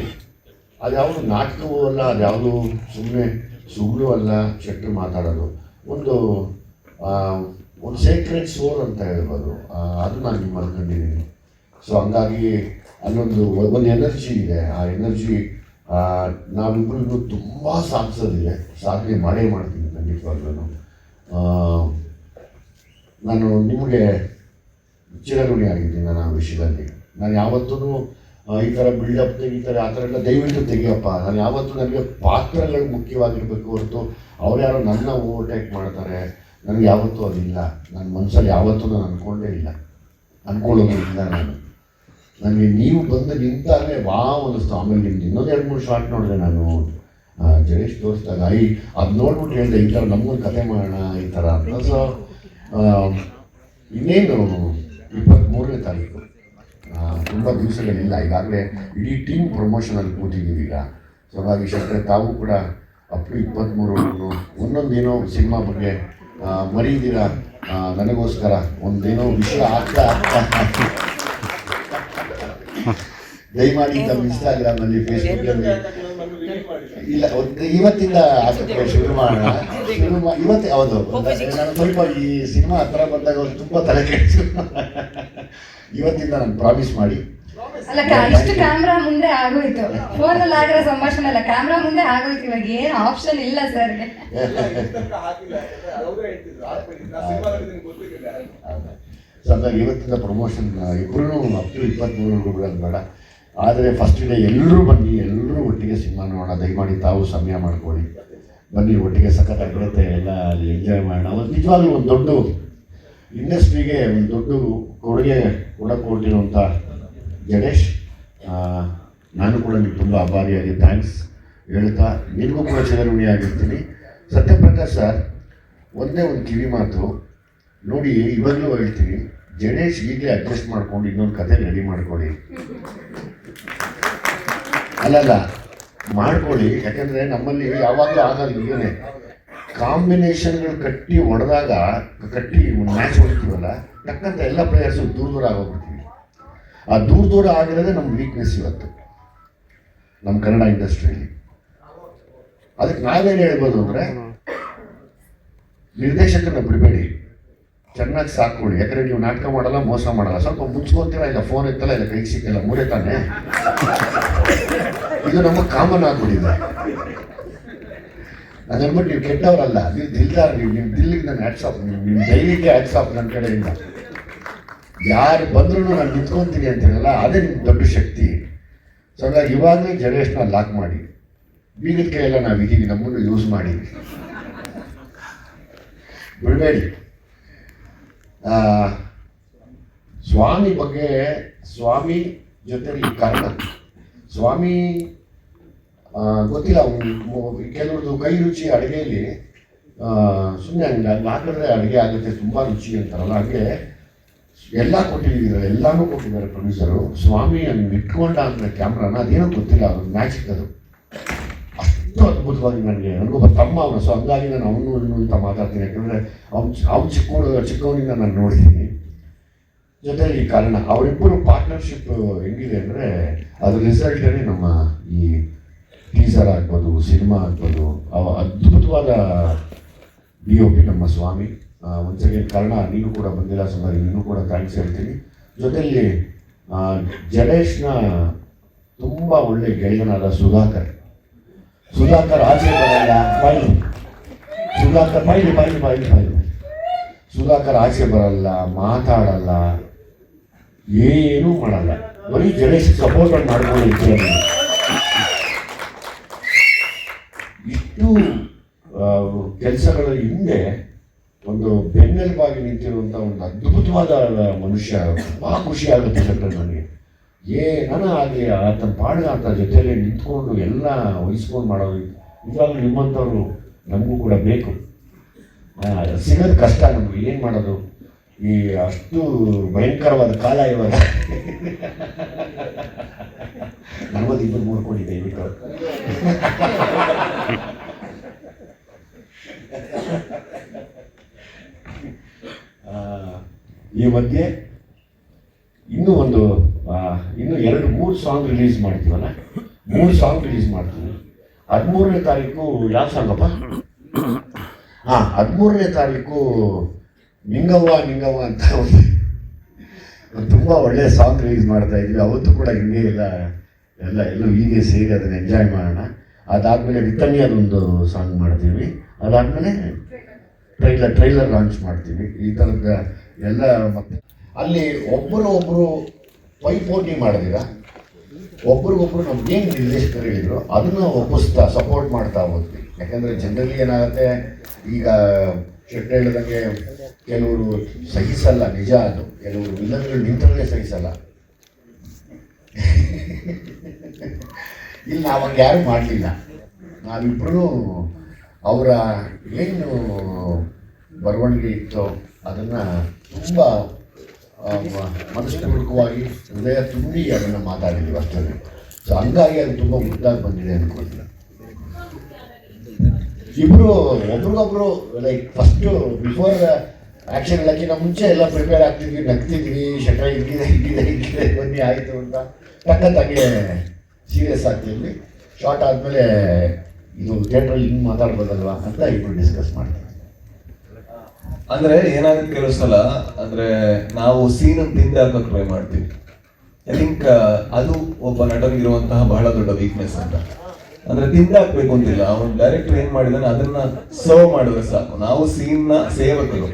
ಅದ್ಯಾವುದು ನಾಟಕವೂ ಅಲ್ಲ, ಅದ್ಯಾವುದು ಸುಮ್ಮನೆ ಸುಳ್ಳು ಅಲ್ಲ. ಶೆಟ್ಟರು ಮಾತಾಡೋದು ಒಂದು ಸೇಕ್ರೆಡ್ ಸೋಲ್ ಅಂತ ಹೇಳ್ಬೋದು, ಅದು ನಾನು ನಿಮ್ಮಲ್ಲಿ ಕಂಡಿದ್ದೀನಿ. ಸೊ ಹಂಗಾಗಿ ಅಲ್ಲೊಂದು ಒಂದು ಎನರ್ಜಿ ಇದೆ. ಆ ಎನರ್ಜಿ ನಾವಿಬ್ಬರು ತುಂಬ ಸಾಧಿಸೋದಿದೆ, ಸಾಧನೆ ಮಾಡೇ ಮಾಡ್ತೀನಿ ಖಂಡಿತವಾಗ್ಲೂ. ನಾನು ನಿಮಗೆ ಚಿರಋಣಿ ಆಗಿದ್ದೀನಿ ನಾನು ಆ ವಿಷಯದಲ್ಲಿ. ನಾನು ಯಾವತ್ತೂ ಈ ಥರ ಬಿಲ್ಡಪ್ ತೆಗಿತಾರೆ ಆ ಥರ ಎಲ್ಲ ದಯವಿಟ್ಟು ತೆಗಿಯಪ್ಪ. ನಾನು ಯಾವತ್ತೂ ನನಗೆ ಪಾತ್ರಗಳು ಮುಖ್ಯವಾಗಿರಬೇಕು ಹೊರತು ಅವ್ರು ಯಾರೋ ನನ್ನ ಓವರ್ಟೇಕ್ ಮಾಡ್ತಾರೆ ನನಗೆ ಯಾವತ್ತೂ ಅದಿಲ್ಲ. ನನ್ನ ಮನಸ್ಸಲ್ಲಿ ಯಾವತ್ತೂ ನಾನು ಅಂದ್ಕೊಂಡೇ ಇಲ್ಲ, ಅಂದ್ಕೊಳ್ಳೋದು ಇಲ್ಲ. ನನಗೆ ನೀವು ಬಂದು ನಿಂತಾಗಲೇ ವಾವ್ ಅನ್ನಿಸ್ತು. ಆಮೇಲೆ ನಿಮ್ದು ಇನ್ನೊಂದು 2-3 ಶಾರ್ಟ್ ನೋಡಿದೆ ನಾನು ಜಡೇಶ್ ತೋರಿಸಿದಾಗ. ಅದು ನೋಡ್ಬಿಟ್ಟು ಹೇಳಿದೆ ಈ ಥರ ನಮಗೊಂದು ಕತೆ ಮಾಡೋಣ ಈ ಥರ ಅಂತ. ಸೊ ಇನ್ನೇನು 23ನೇ ತಾರೀಕು, ತುಂಬ ದಿವಸಗಳಿಲ್ಲ. ಈಗಾಗಲೇ ಇಡೀ ಟೀಮ್ ಪ್ರಮೋಷನಲ್ಲಿ ಕೂತಿದ್ದೀವಿ ಈಗ. ಸೊ ಹಾಗಾಗಿ ಶಂಕರ್ ತಾವು ಕೂಡ ಅಪ್ ಟು 23 ಒಂದೊಂದೇನೋ ಸಿನಿಮಾ ಬಗ್ಗೆ ಮರೀದಿರ ನನಗೋಸ್ಕರ ಒಂದೇನೋ ವಿಷಯ ಆಗ್ತಾ ದಯಮಾಡಿ ತಮ್ಮ ಇನ್ಸ್ಟಾಗ್ರಾಮಲ್ಲಿ ಫೇಸ್ಬುಕ್ಕಲ್ಲಿ ಇಲ್ಲ ಇವತ್ತಿಂದ ಆಸಕ್ತಿ ಶುರು ಮಾಡೋಣ. ಇವತ್ತೇ ಹೌದು, ನಾನು ಸ್ವಲ್ಪ ಈ ಸಿನಿಮಾ ಹತ್ರ ಬಂದಾಗ ಒಂದು ತುಂಬ ತಲೆ ಕೆಡಿಸಿ ಇವತ್ತಿಂದ ನಾನು ಪ್ರಾಮಿಸ್ ಮಾಡಿ. ಅಲ್ಲ ಇಷ್ಟು ಕ್ಯಾಮ್ರಾ ಮುಂದೆ ಆಗೋಯ್ತು, ಫೋನಲ್ಲಿ ಆಗಿರೋ ಸಂಭಾಷಣೆ ಅಲ್ಲ, ಕ್ಯಾಮ್ರಾ ಮುಂದೆ ಆಗೋಯ್ತು. ಇವಾಗ ಏನು ಆಪ್ಷನ್ ಇಲ್ಲ ಸರ್ಗೆ. ಸದ್ಯ ಇವತ್ತಿಂದ ಪ್ರಮೋಷನ್ ಇಬ್ಬರೂ ಅಪ್ ಟು 23 ಬೇಡ, ಆದರೆ ಫಸ್ಟ್ ಡೇ ಎಲ್ಲರೂ ಬನ್ನಿ, ಎಲ್ಲರೂ ಒಟ್ಟಿಗೆ ಸಿನಿಮಾ ನೋಡೋಣ. ದಯಮಾಡಿ ತಾವು ಸಮಯ ಮಾಡ್ಕೊಳ್ಳಿ, ಬನ್ನಿ ಒಟ್ಟಿಗೆ ಸಖತ್ತಾಗಿರುತ್ತೆ, ಎಲ್ಲ ಅಲ್ಲಿ ಎಂಜಾಯ್ ಮಾಡೋಣ. ಒಂದು ನಿಜವಾಗ್ಲೂ ಒಂದು ದೊಡ್ಡ ಇಂಡಸ್ಟ್ರಿಗೆ ಒಂದು ದೊಡ್ಡ ಕೊಡುಗೆ ಕೊಟ್ಟಿರುವಂಥ ಜಡೇಶ್, ನಾನು ಕೂಡ ನಿಮ್ಗೆ ತುಂಬ ಆಭಾರಿಯಾಗಿ ಥ್ಯಾಂಕ್ಸ್ ಹೇಳ್ತಾ ನಿಮಗೂ ಕೂಡ ಚಿರಋಣಿ ಆಗಿರ್ತೀನಿ. ಸತ್ಯಪ್ರಕಾಶ್ ಸರ್, ಒಂದೇ ಒಂದು ಕಿವಿ ಮಾತು ನೋಡಿ, ಇವಾಗಲೂ ಹೇಳ್ತೀನಿ, ಜಡೇಶ್ ಈಗಲೇ ಅಡ್ಜಸ್ಟ್ ಮಾಡ್ಕೊಂಡು ಇನ್ನೊಂದು ಕತೆ ರೆಡಿ ಮಾಡ್ಕೊಳ್ಳಿ. ಅಲ್ಲಲ್ಲ ಮಾಡ್ಕೊಳ್ಳಿ, ಯಾಕಂದರೆ ನಮ್ಮಲ್ಲಿ ಯಾವಾಗಲೂ ಆಗೋದು ಇವನೇ ಕಾಂಬಿನೇಷನ್ಗಳು ಕಟ್ಟಿ ಹೊಡೆದಾಗ, ಕಟ್ಟಿ ಮ್ಯಾಚ್ ಹೊಡಿತೀವಲ್ಲ, ತಕ್ಕಂಥ ಎಲ್ಲ ಪ್ಲೇಯರ್ಸು ದೂರ ಆಗೋಗ್ಬಿಡ್ತೀವಿ. ಆ ದೂರ ಆಗಿರೋದೇ ನಮ್ಮ ವೀಕ್ನೆಸ್ ಇವತ್ತು ನಮ್ಮ ಕನ್ನಡ ಇಂಡಸ್ಟ್ರಿಯಲ್ಲಿ. ಅದಕ್ಕೆ ನಾವೇನು ಹೇಳ್ಬೋದು ಅಂದರೆ, ನಿರ್ದೇಶಕರನ್ನ ಬಿಡಬೇಡಿ, ಚೆನ್ನಾಗಿ ಸಾಕೊಳ್ಳಿ. ಯಾಕಂದರೆ ನೀವು ನಾಟಕ ಮಾಡಲ್ಲ, ಮೋಸ ಮಾಡಲ್ಲ, ಸ್ವಲ್ಪ ಮುಚ್ಕೊಂತೀರ, ಇಲ್ಲ ಫೋನ್ ಎತ್ತಲ್ಲ, ಇಲ್ಲ ಕೈಗೆ ಸಿಕ್ಕಲ್ಲ, ಮೂರೇ ತಾನೆ. ಇದು ನಮಗೆ ಕಾಮನ್ ಆಗ್ಬಿಟ್ಟಿದೆ. ಅದನ್ಬಿಟ್ಟು ನೀವು ಕೆಟ್ಟವರಲ್ಲ, ನೀವು ದಿಲ್ದಾರ್, ನಿಮ್ಮ ದಿಲ್ಲಿಗೆ ನಾನು ಹ್ಯಾಟ್ಸಾಪ್, ನಿಮ್ಮ ಡೈಲಿಗೆ ಹ್ಯಾಟ್ಸಾಪ್ ನನ್ನ ಕಡೆಯಿಂದ. ಯಾರು ಬಂದ್ರೂ ನಾನು ನಿಂತ್ಕೊತೀನಿ ಅಂತೀರಲ್ಲ, ಅದೇ ನಿಮ್ಗೆ ದೊಡ್ಡ ಶಕ್ತಿ. ಸೊ ಹಾಗಾಗಿ ಇವಾಗಲೇ ಜಡೇಶ್ನ ಲಾಕ್ ಮಾಡಿ, ಬೀಗದ ಕೈಯೆಲ್ಲ ನಾವು ಇದೀವಿ, ನಮ್ಮನ್ನು ಯೂಸ್ ಮಾಡಿ ಬಿಡಬೇಡಿ. ಸ್ವಾಮಿ ಬಗ್ಗೆ, ಸ್ವಾಮಿ ಜೊತೆಲಿ ಕಾರಣ, ಸ್ವಾಮಿ ಗೊತ್ತಿಲ್ಲ, ಕೆಲವ್ರದ್ದು ಕೈ ರುಚಿ ಅಡುಗೆಯಲ್ಲಿ ಸುಮ್ಮನೆ ಹಂಗೆ ಅಲ್ಲಿ ಹಾಕಿದ್ರೆ ಅಡುಗೆ ಆಗುತ್ತೆ, ತುಂಬ ರುಚಿ ಅಂತಾರಲ್ಲ, ಹಾಗೆ ಎಲ್ಲ ಕೊಟ್ಟಿದ್ದಾರೆ, ಎಲ್ಲನೂ ಕೊಟ್ಟಿದ್ದಾರೆ ಪ್ರೊಡ್ಯೂಸರು. ಸ್ವಾಮಿ ಹಂಗೆ ಇಟ್ಕೊಂಡ ಅಂದರೆ ಕ್ಯಾಮ್ರಾನ, ಅದೇನೋ ಗೊತ್ತಿಲ್ಲ, ಅದು ಮ್ಯಾಜಿಕ್ ಅದು ಅಷ್ಟು ಅದ್ಭುತವಾಗಿ ನನಗೊಬ್ಬ ತಮ್ಮ ಅವನು. ಸೊ ಹಂಗಾಗಿ ನಾನು ಅವನು ಅಂತ ಮಾತಾಡ್ತೀನಿ, ಯಾಕಂದರೆ ಅವ್ನು ಚಿಕ್ಕವನಿಂದ ನಾನು ನೋಡ್ತೀನಿ. ಜೊತೆಲಿ ಕಾರಣ ಅವರಿಬ್ಬರು ಪಾರ್ಟ್ನರ್ಶಿಪ್ ಹೆಂಗಿದೆ ಅಂದರೆ, ಅದ್ರ ರಿಸಲ್ಟೇ ನಮ್ಮ ಈ ಟೀಸರ್ ಆಗ್ಬೋದು, ಸಿನಿಮಾ ಆಗ್ಬೋದು, ಅದ್ಭುತವಾದ DOP ನಮ್ಮ ಸ್ವಾಮಿ. ಒಂದು ಸೆಕೆಂಡ್ ಕಾರಣ, ನೀನು ಕೂಡ ಬಂದಿಲ್ಲ ಸುಮಾರು, ನೀನು ಕೂಡ ಥ್ಯಾಂಕ್ಸ್ ಹೇಳ್ತೀನಿ. ಜೊತೆಯಲ್ಲಿ ಜಡೇಶ್ನ ತುಂಬ ಒಳ್ಳೆ ಗೆಳೆಯನಾದ ಸುಧಾಕರ್ ಆಚೆ ಬರಲ್ಲ, ಸುಧಾಕರ್ ಆಚೆ ಬರಲ್ಲ, ಮಾತಾಡಲ್ಲ, ಏನೂ ಮಾಡಲ್ಲ, ಬರೀ ಜಡೇಶ್ ಸಪೋರ್ಟ್ ಮಾಡ್ಕೊಂಡು ಇರ್ತಾರೆ. ಇಷ್ಟು ಕೆಲಸಗಳ ಹಿಂದೆ ಒಂದು ಬೆನ್ನೆಲುಬಾಗಿ ನಿಂತಿರುವಂಥ ಒಂದು ಅದ್ಭುತವಾದ ಮನುಷ್ಯ. ತುಂಬ ಖುಷಿ ಆಗುತ್ತೆ ಸರ್ ನನಗೆ. ಏನಾನ ಆಗಲಿ ಆತನ ಪಾಡಿಗೆ ಆತ ಜೊತೆಯಲ್ಲೇ ನಿಂತ್ಕೊಂಡು ಎಲ್ಲ ವಹಿಸ್ಕೊಂಡು ಮಾಡೋದು. ನಿಜವಾಗ್ಲೂ ನಿಮ್ಮಂಥವ್ರು ನಮಗೂ ಕೂಡ ಬೇಕು. ಸಿಗೋದು ಕಷ್ಟ ನಮಗೆ, ಏನು ಮಾಡೋದು, ಈ ಅಷ್ಟು ಭಯಂಕರವಾದ ಕಾಲ ಇವಾಗ. ನಮ್ಮದು 2-3 ಕೋಟಿ ದಯವಿಟ್ಟು. ಈ ಮಧ್ಯೆ ಇನ್ನೂ 2-3 ಸಾಂಗ್ ರಿಲೀಸ್ ಮಾಡ್ತೀವಲ್ಲ, 3 ಸಾಂಗ್ ರಿಲೀಸ್ ಮಾಡ್ತೀವಿ. 13ನೇ ತಾರೀಕು ಯಾವ ಸಾಂಗಪ್ಪ? 13ನೇ ತಾರೀಕು ನಿಂಗವ್ವ ಅಂತ ತುಂಬ ಒಳ್ಳೆ ಸಾಂಗ್ ರಿಲೀಸ್ ಮಾಡ್ತಾ ಇದ್ವಿ. ಅವತ್ತು ಕೂಡ ಹಿಂಗೆ ಎಲ್ಲೂ ಹೀಗೆ ಸೇರಿ ಅದನ್ನು ಎಂಜಾಯ್ ಮಾಡೋಣ. ಅದಾದಮೇಲೆ ವಿತನ್ನಿ ಅದೊಂದು ಸಾಂಗ್ ಮಾಡ್ತೀವಿ. ಅದಾದಮೇಲೆ ಟ್ರೈಲರ್ ಲಾಂಚ್ ಮಾಡ್ತೀವಿ. ಈ ಥರದ ಎಲ್ಲ ಮತ್ತೆ ಅಲ್ಲಿ ಒಬ್ಬರು ಪೈಪೋಟಿ ಮಾಡಿದಿರ, ಒಬ್ರಿಗೊಬ್ರು ನಮ್ಗೇನು ನಿರ್ದೇಶಕರು ಹೇಳಿದ್ರು ಅದನ್ನು ಒಪ್ಪಿಸ್ತಾ ಸಪೋರ್ಟ್ ಮಾಡ್ತಾ ಹೋದ್ವಿ. ಯಾಕಂದರೆ ಜನರಲಿ ಏನಾಗುತ್ತೆ, ಈಗ ಶೆಟ್ಟಿ ಹೇಳಿದಂಗೆ ಕೆಲವರು ಸಹಿಸಲ್ಲ, ನಿಜ ಅದು. ಕೆಲವರು ವಿಲನ್ಗಳು ನಿಂತರೇ ಸಹಿಸಲ್ಲ. ಇಲ್ಲಿ ನಾವು ಹಂಗೆ ಯಾರೂ ಮಾಡಲಿಲ್ಲ. ನಾವಿಬ್ಬರೂ ಅವರ ಏನು ಬರವಣಿಗೆ ಇತ್ತೋ ಅದನ್ನು ತುಂಬ ಮನಸ್ಪೂರ್ವಕವಾಗಿ ಹೃದಯ ತುಂಬಿ ಅದನ್ನು ಮಾತಾಡಿದ್ವಿ ಅಷ್ಟೇ. ಸೊ ಹಂಗಾಗಿ ಅದು ತುಂಬ ಮುದ್ದಾಗಿ ಬಂದಿದೆ ಅಂದ್ಕೊಳ್ತೀನಿ. ಇಬ್ಬರು ಒಬ್ರಿಗೊಬ್ರು ಲೈಕ್ ಫಸ್ಟು ಬಿಫೋರ್ ಆ್ಯಕ್ಷನ್ ಎಲ್ಲಕ್ಕಿಂತ ಮುಂಚೆ ಎಲ್ಲ ಪ್ರಿಪೇರ್ ಆಗ್ತಿದ್ವಿ, ನಗ್ತಿದ್ವಿ, ಶಟ ಇಲ್ಲಿದೆ ಬನ್ನಿ ಆಯಿತು ಅಂತ ಟಕ್ಕತ್ತಾಗೆ ಸೀರಿಯಸ್ ಆಗ್ತಿದ್ವಿ. ಶಾರ್ಟ್ ಆದಮೇಲೆ ಇದು ಥಿಯೇಟ್ರಲ್ಲಿ ಹಿಂಗೆ ಮಾತಾಡ್ಬೋದಲ್ವಾ ಅಂತ ಇಬ್ಬರು ಡಿಸ್ಕಸ್ ಮಾಡ್ತೀವಿ. ಅಂದ್ರೆ ಏನಾಗುತ್ತೆ ಕೆಲವು ಸಲ ಅಂದ್ರೆ ನಾವು ಸೀನ್ ಅಂತ ಹಿಂದೆ ಹಾಕಕ್ಕೆ ಟ್ರೈ ಮಾಡ್ತೀವಿ. ಐ ಥಿಂಕ್ ಅದು ಒಬ್ಬ ನಟನಿಗಿರುವಂತಹ ಬಹಳ ದೊಡ್ಡ ವೀಕ್ನೆಸ್ ಅಂತ. ಅಂದ್ರೆ ತಿಂದ ಹಾಕ್ಬೇಕು ಅಂತಿಲ್ಲ, ಅವನು ಡೈರೆಕ್ಟರ್ ಏನ್ ಮಾಡಿದಾನೆ ಅದನ್ನ ಸರ್ವ್ ಮಾಡಿದ್ರೆ ಸಾಕು. ನಾವು ಸೀನ್ ನ ಸೇವಕರು,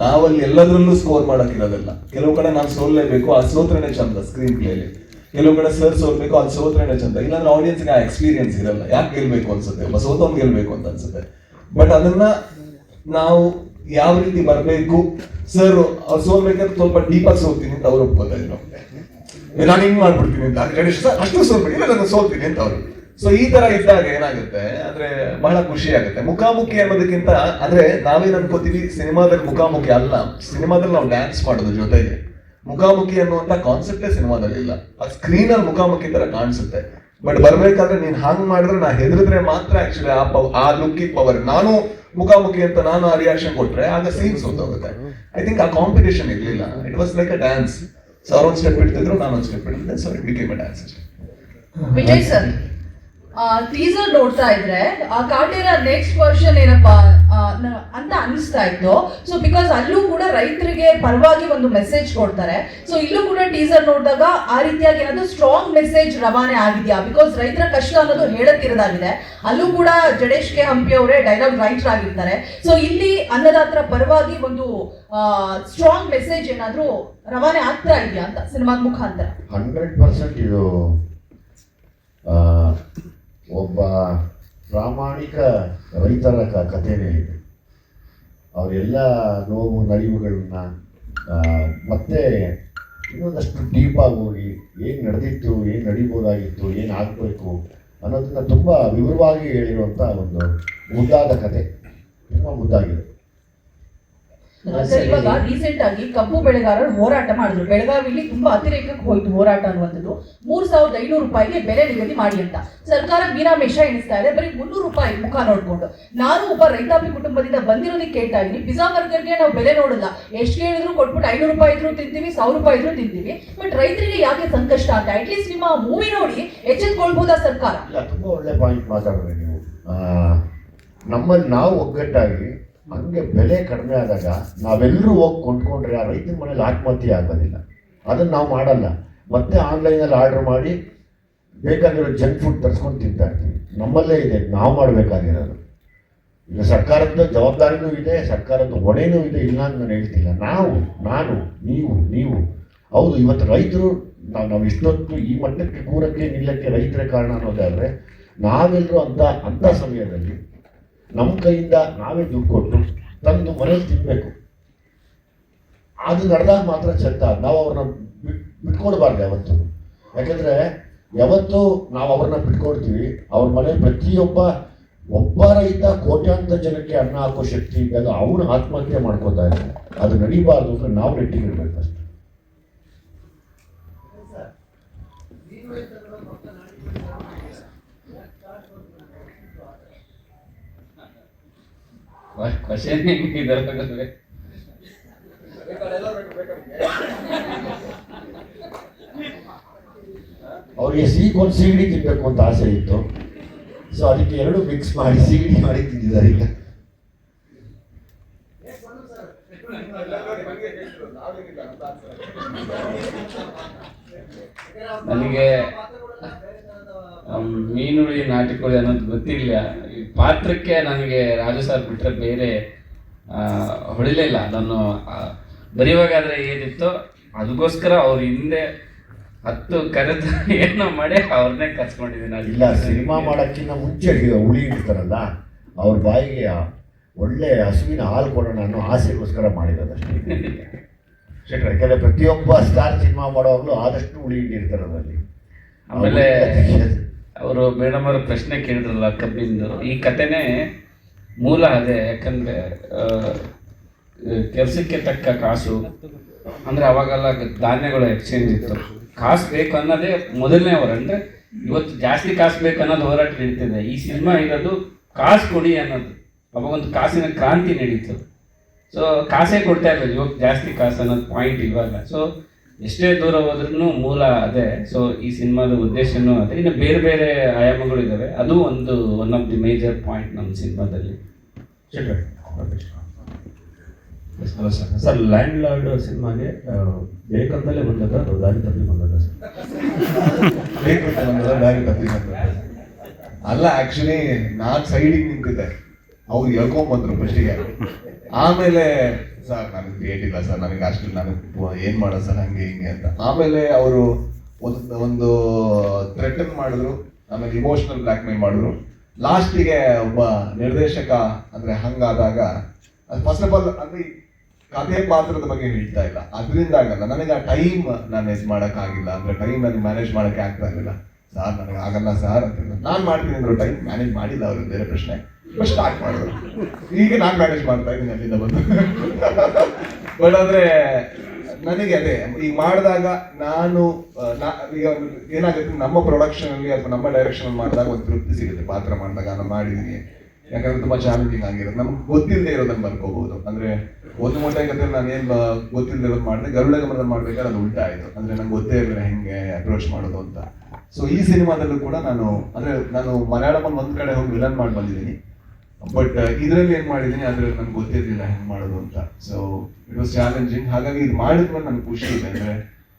ನಾವಲ್ಲಿ ಎಲ್ಲದರಲ್ಲೂ ಸ್ಕೋರ್ ಮಾಡಕ್ಕಿರೋದಿಲ್ಲ. ಕೆಲವು ಕಡೆ ನಾನು ಸೋಲ್ಲೇಬೇಕು, ಆ ಸೋತ್ರನೇ ಚಂದ ಸ್ಕ್ರೀನ್ ಪ್ಲೇಲಿ. ಕೆಲವು ಕಡೆ ಸರ್ ಸೋಲ್ಬೇಕು, ಅದು ಸೋತ್ರನೇ ಚಂದ. ಇಲ್ಲಾಂದ್ರೆ ಆಡಿಯನ್ಸ್ಗೆ ಆ ಎಕ್ಸ್ಪೀರಿಯನ್ಸ್ ಇರಲ್ಲ, ಯಾಕೆ ಗೆಲ್ಬೇಕು ಅನ್ಸುತ್ತೆ, ಒಬ್ಬ ಸೋತವ್ನು ಗೆಲ್ಬೇಕು ಅಂತ ಅನ್ಸುತ್ತೆ. ಬಟ್ ಅದನ್ನ ನಾವು ಯಾವ ರೀತಿ ಬರಬೇಕು, ಸರ್ ಅವ್ರು ಸೋಲ್ಬೇಕಾದ್ರೆ ಸ್ವಲ್ಪ ಡೀಪಾಗಿ ಸೋಲ್ತೀನಿ ಅಂತ ಅವ್ರು ಒಪ್ಕೋತಾ ಇದ್ರು. ನಾನು ಹಿಂಗ್ ಮಾಡ್ಬಿಡ್ತೀನಿ ಅಂತ ಗಣೇಶ್ ಸರ್ ಅಷ್ಟು ಸೋಲ್ಬಿಡಿ, ನಾನು ಸೋಲ್ತೀನಿ ಅಂತ ಅವರು. ಸೊ ಈ ತರ ಇದ್ದಾಗ ಏನಾಗುತ್ತೆ ಅಂದ್ರೆ ಬಹಳ ಖುಷಿ ಆಗುತ್ತೆ. ಮುಖಾಮುಖಿ ಅನ್ನೋದಕ್ಕಿಂತ ಅಂದ್ರೆ ನಾವೇನ್ ಅನ್ಕೋತೀವಿ, ಸಿನಿಮಾದಲ್ಲಿ ಮುಖಾಮುಖಿ ಅಲ್ಲ, ಸಿನಿಮಾದಲ್ಲಿ ನಾವು ಡ್ಯಾನ್ಸ್ ಮಾಡೋದ್ರ ಜೊತೆಗೆ ಮುಖಾಮುಖಿ ಅನ್ನುವಂತ ಕಾನ್ಸೆಪ್ಟೇ ಸಿನಿಮಾದಲ್ಲಿ ಇಲ್ಲ. ಆ ಸ್ಕ್ರೀನ್ ಅಲ್ಲಿ ಮುಖಾಮುಖಿ ತರ ಕಾಣಿಸುತ್ತೆ. ಬಟ್ ಬರ್ಬೇಕಾದ್ರೆ ನೀನ್ ಹಾಂಗ್ ಮಾಡಿದ್ರೆ, ನಾ ಹೆದರಿದ್ರೆ ಮಾತ್ರ ಆಕ್ಚುಲಿ ಆ ಲುಕ್ಕಿಗೆ ಪವರ್. ನಾನು ಮುಖಾಮುಖಿ ಅಂತ ನಾನು ಆ ರಿಯಾಕ್ಷನ್ ಕೊಟ್ರೆ ಆಗ ಸೀನ್ಸ್ ಹೋಗುತ್ತೆ. ಐ ಥಿಂಕ್ ಆ ಕಾಂಪಿಟೇಷನ್ ಇರ್ಲಿಲ್ಲ. It was like a dance. So ಅವ್ರೊಂದು ಸ್ಟೆಪ್ ಇಡ್ತಿದ್ರು, ನಾನೊಂದು ಸ್ಟೆಪ್ ಇಡ್ತಿದ್ದೆ. So it became a dance ಅಷ್ಟೇ. ವಿಜಯ್ ಸರ್, ಟೀಸರ್ ನೋಡ್ತಾ ಇದ್ರೆ ಆ ಕಾಟೇರ ನೆಕ್ಸ್ಟ್ ವರ್ಷನ್ ಏನಪ್ಪಾ ಅಂತ ಅನಿಸ್ತಾ ಇತ್ತು. ಸೊ ಬಿಕಾಸ್ ಅಲ್ಲೂ ಕೂಡ ರೈತರಿಗೆ ಪರವಾಗಿ ಒಂದು ಮೆಸೇಜ್ ಕೊಡ್ತಾರೆ. ಸೊ ಇಲ್ಲೂ ಕೂಡ ಟೀಸರ್ ನೋಡಿದಾಗ ಆ ರೀತಿಯಾಗಿ ಏನಾದ್ರು ಸ್ಟ್ರಾಂಗ್ ಮೆಸೇಜ್ ರವಾನೆ ಆಗಿದೆಯಾ? ಬಿಕಾಸ್ ರೈತರ ಕಷ್ಟ ಅನ್ನೋದು ಹೇಳಕ್ಕಿರೋದಾಗಿದೆ. ಅಲ್ಲೂ ಕೂಡ ಜಡೇಶ್ ಕೆ ಹಂಪಿ ಅವರೇ ಡೈಲಾಗ್ ರೈಟರ್ ಆಗಿರ್ತಾರೆ. ಸೊ ಇಲ್ಲಿ ಅನ್ನದಾತರ ಪರವಾಗಿ ಒಂದು ಸ್ಟ್ರಾಂಗ್ ಮೆಸೇಜ್ ಏನಾದ್ರು ರವಾನೆ ಆಗ್ತಾ ಇದೆಯಾ ಅಂತ ಸಿನಿಮಾದ ಮುಖಾಂತರ? 100% ಇದು ಒಬ್ಬ ಪ್ರಾಮಾಣಿಕ ರೈತರ ಕಥೆನೇ ಇದೆ. ಅವರೆಲ್ಲ ನೋವು ನಲಿವುಗಳನ್ನ ಮತ್ತೆ ಇನ್ನೊಂದಷ್ಟು ಡೀಪಾಗಿ ಹೋಗಿ ಏನು ನಡೆದಿತ್ತು, ಏನು ನಡಿಬೋದಾಗಿತ್ತು, ಏನು ಆಗಬೇಕು ಅನ್ನೋದನ್ನ ತುಂಬ ವಿವರವಾಗಿ ಹೇಳಿರುವಂಥ ಒಂದು ಮುದ್ದಾದ ಕತೆ. ತುಂಬ ಮುದ್ದಾಗಿದೆ. ಇವಾಗ ರೀಸೆಂಟ್ ಆಗಿ ಕಬ್ಬು ಬೆಳೆಗಾರರು ಹೋರಾಟ ಮಾಡಿದ್ರು. ಬೆಳಗಾವಿಲಿ ತುಂಬಾ ಅತಿರೇಕಕ್ಕೆ ಹೋಯ್ತು ಹೋರಾಟ ಅನ್ನುವಂಥದ್ದು. 3,500 ರೂಪಾಯಿಗೆ ಬೆಲೆ ನಿಗದಿ ಮಾಡಿ ಅಂತ ಸರ್ಕಾರ ಮೀನಾಮೇಷ ಎಣಿಸ್ತಾ ಇದೆ. ಬರೀ 300 ರೂಪಾಯಿ ಮುಖ ನೋಡ್ಕೊಂಡು. ನಾನು ಒಬ್ಬ ರೈತಾಪಿ ಕುಟುಂಬದಿಂದ ಬಂದಿರೋದಕ್ಕೆ ಕೇಳ್ತಾ ಇದೀನಿ, ಪಿಜ್ಜಾ ಬರ್ಗರ್ಗೆ ನಾವು ಬೆಲೆ ನೋಡಲ್ಲ, ಎಷ್ಟು ಕೇಳಿದ್ರು ಕೊಟ್ಬಿಟ್ಟು 500 ರೂಪಾಯಿ ಇದ್ರು ತಿಂತೀವಿ, 1000 ರೂಪಾಯಿ ಇದ್ರು ತಿಂತೀವಿ. ಬಟ್ ರೈತರಿಗೆ ಯಾಕೆ ಸಂಕಷ್ಟ ಅಂತ ಅಟ್ಲೀಸ್ಟ್ ನಿಮ್ಮ ಮೂವಿ ನೋಡಿ ಎಚ್ಚೆತ್ಕೊಳ್ಬಹುದಾ ಸರ್ಕಾರ? ಇಲ್ಲ, ತುಂಬಾ ಒಳ್ಳೆ ಪಾಯಿಂಟ್ ಮಾತಾಡಿದ್ರೆ ನೀವು. ನಮ್ಮಲ್ಲಿ ನಾವು ಒಗ್ಗಟ್ಟಾಗಿ ಹಂಗೆ ಬೆಲೆ ಕಡಿಮೆ ಆದಾಗ ನಾವೆಲ್ಲರೂ ಹೋಗಿ ಕೊಂಡ್ಕೊಂಡ್ರೆ ಆ ರೈತರ ಮನೇಲಿ ಆತ್ಮಹತ್ಯೆ ಆಗೋದಿಲ್ಲ. ಅದನ್ನು ನಾವು ಮಾಡಲ್ಲ. ಮತ್ತೆ ಆನ್ಲೈನಲ್ಲಿ ಆರ್ಡರ್ ಮಾಡಿ ಬೇಕಾಗಿರೋ ಜಂಕ್ ಫುಡ್ ತರಿಸ್ಕೊಂಡು ತಿಂತಾ ಇರ್ತೀವಿ. ನಮ್ಮಲ್ಲೇ ಇದೆ, ನಾವು ಮಾಡಬೇಕಾಗಿರೋದು. ಈಗ ಸರ್ಕಾರದ ಜವಾಬ್ದಾರಿನೂ ಇದೆ, ಸರ್ಕಾರದ ಹೊಣೆನೂ ಇದೆ, ಇಲ್ಲ ಅಂತ ನಾನು ಹೇಳ್ತಿಲ್ಲ. ನಾನು ನೀವು ಹೌದು. ಇವತ್ತು ರೈತರು ನಾವು ಇಷ್ಟೊತ್ತು ಈ ಮಟ್ಟಕ್ಕೆ ಕೂರಕ್ಕೆ ನಿಲ್ಲಕ್ಕೆ ರೈತರೇ ಕಾರಣ ಅನ್ನೋದಾದರೆ, ನಾವೆಲ್ಲರೂ ಅಂಥ ಸಮಯದಲ್ಲಿ ನಮ್ಮ ಕೈಯಿಂದ ನಾವೇ ದುಡ್ಡು ಕೊಟ್ಟು ತಂದು ಮನೇಲಿ ತಿನ್ನಬೇಕು. ಅದು ನಡೆದಾಗ ಮಾತ್ರ ಚೆಂದ. ನಾವು ಅವ್ರನ್ನ ಬಿಟ್ಕೊಡ್ಬಾರ್ದು ಯಾವತ್ತು. ಯಾಕಂದರೆ ಯಾವತ್ತು ನಾವು ಅವ್ರನ್ನ ಬಿಟ್ಕೊಡ್ತೀವಿ, ಅವ್ರ ಮನೆ ಒಬ್ಬ ರೈತ ಕೋಟ್ಯಾಂತರ ಜನಕ್ಕೆ ಅನ್ನ ಹಾಕೋ ಶಕ್ತಿ ಇದ್ದಾಗ ಅವನು ಆತ್ಮಹತ್ಯೆ ಮಾಡ್ಕೋತಾ ಇದ್ದಾರೆ. ಅದು ನಡೀಬಾರ್ದು ಅಂದರೆ ನಾವು ನೆಟ್ಟಿಗಿರ್ಬೇಕು ಅಷ್ಟೇ. ಅವ್ರಿಗೆ ಒಂದು ಸೀಗಡಿ ತಿನ್ಬೇಕು ಅಂತ ಆಸೆ ಇತ್ತು. ಸೊ ಅದಕ್ಕೆ ಎರಡು ಮಿಕ್ಸ್ ಮಾಡಿ ಸೀಗಡಿ ಮಾಡಿ ತಿಂದಿದ್ದಾರೆ. ಈಗ ನನಗೆ ಮೀನುಳಿ ನಾಟಿಕೋಳಿ ಅನ್ನೋದು ಗೊತ್ತಿಲ್ಲ. ಈ ಪಾತ್ರಕ್ಕೆ ನನಗೆ ರಾಜು ಸರ್ ಬಿಟ್ಟರೆ ಬೇರೆ ಹೊಳಿಲೇ ಇಲ್ಲ. ನಾನು ಬರೆಯುವಾಗಾದರೆ ಏನಿತ್ತೋ ಅದಕ್ಕೋಸ್ಕರ ಅವ್ರ ಹಿಂದೆ 10 ಕರೆದು ಏನೋ ಮಾಡಿ ಅವ್ರನ್ನೇ ಕರ್ಸ್ಕೊಂಡಿದ್ದೀನಿ. ಇಲ್ಲ, ಸಿನಿಮಾ ಮಾಡೋಕ್ಕಿಂತ ಮುಂಚೆ ಹುಳಿ ಇಡ್ತಾರಲ್ಲ ಅವ್ರ ಬಾಯಿಗೆ ಒಳ್ಳೆ ಹಸುವಿನ ಹಾಲು ಕೊಡೋಣ ಅನ್ನೋ ಆಸೆಗೋಸ್ಕರ ಮಾಡಿರೋದಷ್ಟೇ. ಯಾಕಂದರೆ ಪ್ರತಿಯೊಬ್ಬ ಸ್ಟಾರ್ ಸಿನಿಮಾ ಮಾಡೋವಾಗಲೂ ಆದಷ್ಟು ಹುಳಿ ಇಟ್ಟಿರ್ತಾರೆ ಅದರಲ್ಲಿ. ಆಮೇಲೆ ಅವರು ಮೇಡಮ್ ಅವರು ಪ್ರಶ್ನೆ ಕೇಳಿದ್ರಲ್ಲ ಕಬ್ಬಿಂದು, ಈ ಕಥೆನೇ ಮೂಲ ಅದೇ. ಯಾಕಂದರೆ ಕೆಲಸಕ್ಕೆ ತಕ್ಕ ಕಾಸು ಅಂದರೆ ಅವಾಗೆಲ್ಲ ಧಾನ್ಯಗಳು ಎಕ್ಸ್ಚೇಂಜ್ ಇತ್ತು. ಕಾಸು ಬೇಕು ಅನ್ನೋದೇ ಮೊದಲನೇ ಅವರು. ಅಂದರೆ ಇವತ್ತು ಜಾಸ್ತಿ ಕಾಸು ಬೇಕು ಅನ್ನೋದು ಹೋರಾಟ ನಡೀತಿದೆ. ಈ ಸಿನಿಮಾ ಇರೋದು ಕಾಸು ಕೊಡಿ ಅನ್ನೋದು. ಅವಾಗ ಒಂದು ಕಾಸಿನ ಕ್ರಾಂತಿ ನಡೀತು. ಸೊ ಕಾಸೇ ಕೊಡ್ತಾ ಇಲ್ಲ ಇವಾಗ, ಜಾಸ್ತಿ ಕಾಸು ಅನ್ನೋದು ಪಾಯಿಂಟ್ ಇವಾಗ. ಸೊ ಎಷ್ಟೇ ದೂರ ಹೋದ್ರೂ ಮೂಲ ಅದೇ. ಸೊ ಈ ಸಿನಿಮಾದ ಉದ್ದೇಶನೂ ಅದೇ. ಇನ್ನು ಬೇರೆ ಬೇರೆ ಆಯಾಮಗಳು ಇದ್ದಾವೆ. ಅದು ಒಂದು one of the major point ನಮ್ಮ ಸಿನಿಮಾದಲ್ಲಿ. ಸರ್, ಲ್ಯಾಂಡ್ ಲಾರ್ಡ್ ಸಿನಿಮಾಗೆ ಬೇಕಂತಲೇ ಬಂದದ ದಾರಿ ತಪ್ಪಿ ಬಂದದ ಸರ್? ದಾರಿ ತಪ್ಪಿ ಅಲ್ಲ, ಆಕ್ಚುಲಿ ನಾನು ಸೈಡಿಗೆ ನಿಂತಿದ್ದೆ, ಅವ್ರು ಹೇಳ್ಕೊಂಬಂದ್ರು ಫಸ್ಟಿಗೆ. ಆಮೇಲೆ ಸರ್ ನನಗೆ ಕ್ರಿಯೇಟ್ ಇಲ್ಲ ಸರ್, ನನಗೆ ಅಷ್ಟು ನನಗೆ ಏನು ಮಾಡೋದು ಸರ್ ಹಂಗೆ ಹಿಂಗೆ ಅಂತ. ಆಮೇಲೆ ಅವರು ಒಂದು ಥ್ರೆಟನ್ ಮಾಡಿದ್ರು, ಆಮೇಲೆ ಇಮೋಷನಲ್ ಬ್ಲ್ಯಾಕ್ ಮೇಲ್ ಮಾಡಿದ್ರು. ಲಾಸ್ಟಿಗೆ ಒಬ್ಬ ನಿರ್ದೇಶಕ ಅಂದರೆ ಹಂಗಾದಾಗ ಅದು ಫಸ್ಟ್ ಆಫ್ ಆಲ್ ಅಂದರೆ ಕಥೆ ಪಾತ್ರದ ಬಗ್ಗೆ ಹೇಳ್ತಾ ಇಲ್ಲ, ಅದರಿಂದ ಆಗಲ್ಲ. ನನಗೆ ಆ ಟೈಮ್ ನಾನು ಇದು ಮಾಡೋಕ್ಕಾಗಿಲ್ಲ, ಅಂದರೆ ಟೈಮ್ ನನಗೆ ಮ್ಯಾನೇಜ್ ಮಾಡೋಕ್ಕೆ ಆಗ್ತಾ ಇರಲಿಲ್ಲ. ಸರ್ ನನಗೆ ಆಗಲ್ಲ ಸರ್ ಅಂತ ನಾನು ಮಾಡ್ತೀನಿ ಅಂದರು. ಟೈಮ್ ಮ್ಯಾನೇಜ್ ಮಾಡಿಲ್ಲ ಅವರು, ಬೇರೆ ಪ್ರಶ್ನೆ. ಬಟ್ ಸ್ಟಾರ್ಟ್ ಮಾಡಿದ್ರು. ಈಗ ನಾನು ಮ್ಯಾನೇಜ್ ಮಾಡ್ತಾ ಇದ್ದೀನಿ ಅಲ್ಲಿಂದ ಬಂದು. ಬಟ್ ಆದರೆ ನನಗೆ ಅದೇ ಈಗ ಮಾಡಿದಾಗ ನಾನು ಈಗ ಏನಾಗುತ್ತೆ, ನಮ್ಮ ಪ್ರೊಡಕ್ಷನಲ್ಲಿ ಅಥವಾ ನಮ್ಮ ಡೈರೆಕ್ಷನಲ್ಲಿ ಮಾಡಿದಾಗ ಒಂದು ತೃಪ್ತಿ ಸಿಗುತ್ತೆ. ಪಾತ್ರ ಮಾಡಿದಾಗ ನಾನು ಮಾಡಿದ್ದೀನಿ, ಯಾಕಂದ್ರೆ ತುಂಬ ಚಾಲೆಂಜಿಂಗ್ ಆಗಿರುತ್ತೆ. ನಮ್ಗೆ ಗೊತ್ತಿಲ್ಲದೆ ಇರೋದನ್ನು ಬರ್ಕೋಬಹುದು. ಅಂದರೆ ಒಂದು ಮೊಟ್ಟೆ ಕತೆ ನಾನೇನು ಗೊತ್ತಿಲ್ಲದೆ ಇರೋದು ಮಾಡಿದೆ, ಗರುಡ ಗಮನದಲ್ಲಿ ಮಾಡ್ಬೇಕಾದ್ರೆ ಅದು ಉಲ್ಟಾ ಆಯಿತು. ಅಂದರೆ ನಂಗೆ ಗೊತ್ತೇ ಇರಲಿಲ್ಲ ಹೆಂಗೆ ಅಪ್ರೋಚ್ ಮಾಡೋದು ಅಂತ. ಸೊ ಈ ಸಿನಿಮಾದಲ್ಲೂ ಕೂಡ ನಾನು ಮಲಯಾಳಮಲ್ಲಿ ಒಂದು ಕಡೆ ಹೋಗಿ ವಿಲನ್ ಮಾಡಿ ಬಂದಿದ್ದೀನಿ. ಬಟ್ ಇದರಲ್ಲಿ ಏನು ಮಾಡಿದ್ದೀನಿ ಅದ್ರಲ್ಲಿ ನನಗೆ ಗೊತ್ತಿರಲಿಲ್ಲ ಹೆಂಗೆ ಮಾಡೋದು ಅಂತ. So it was challenging. ಹಾಗಾಗಿ ಇದು ಮಾಡಿದ್ಮೇಲೆ ನನಗೆ ಖುಷಿ ಇದೆ. ಅಂದರೆ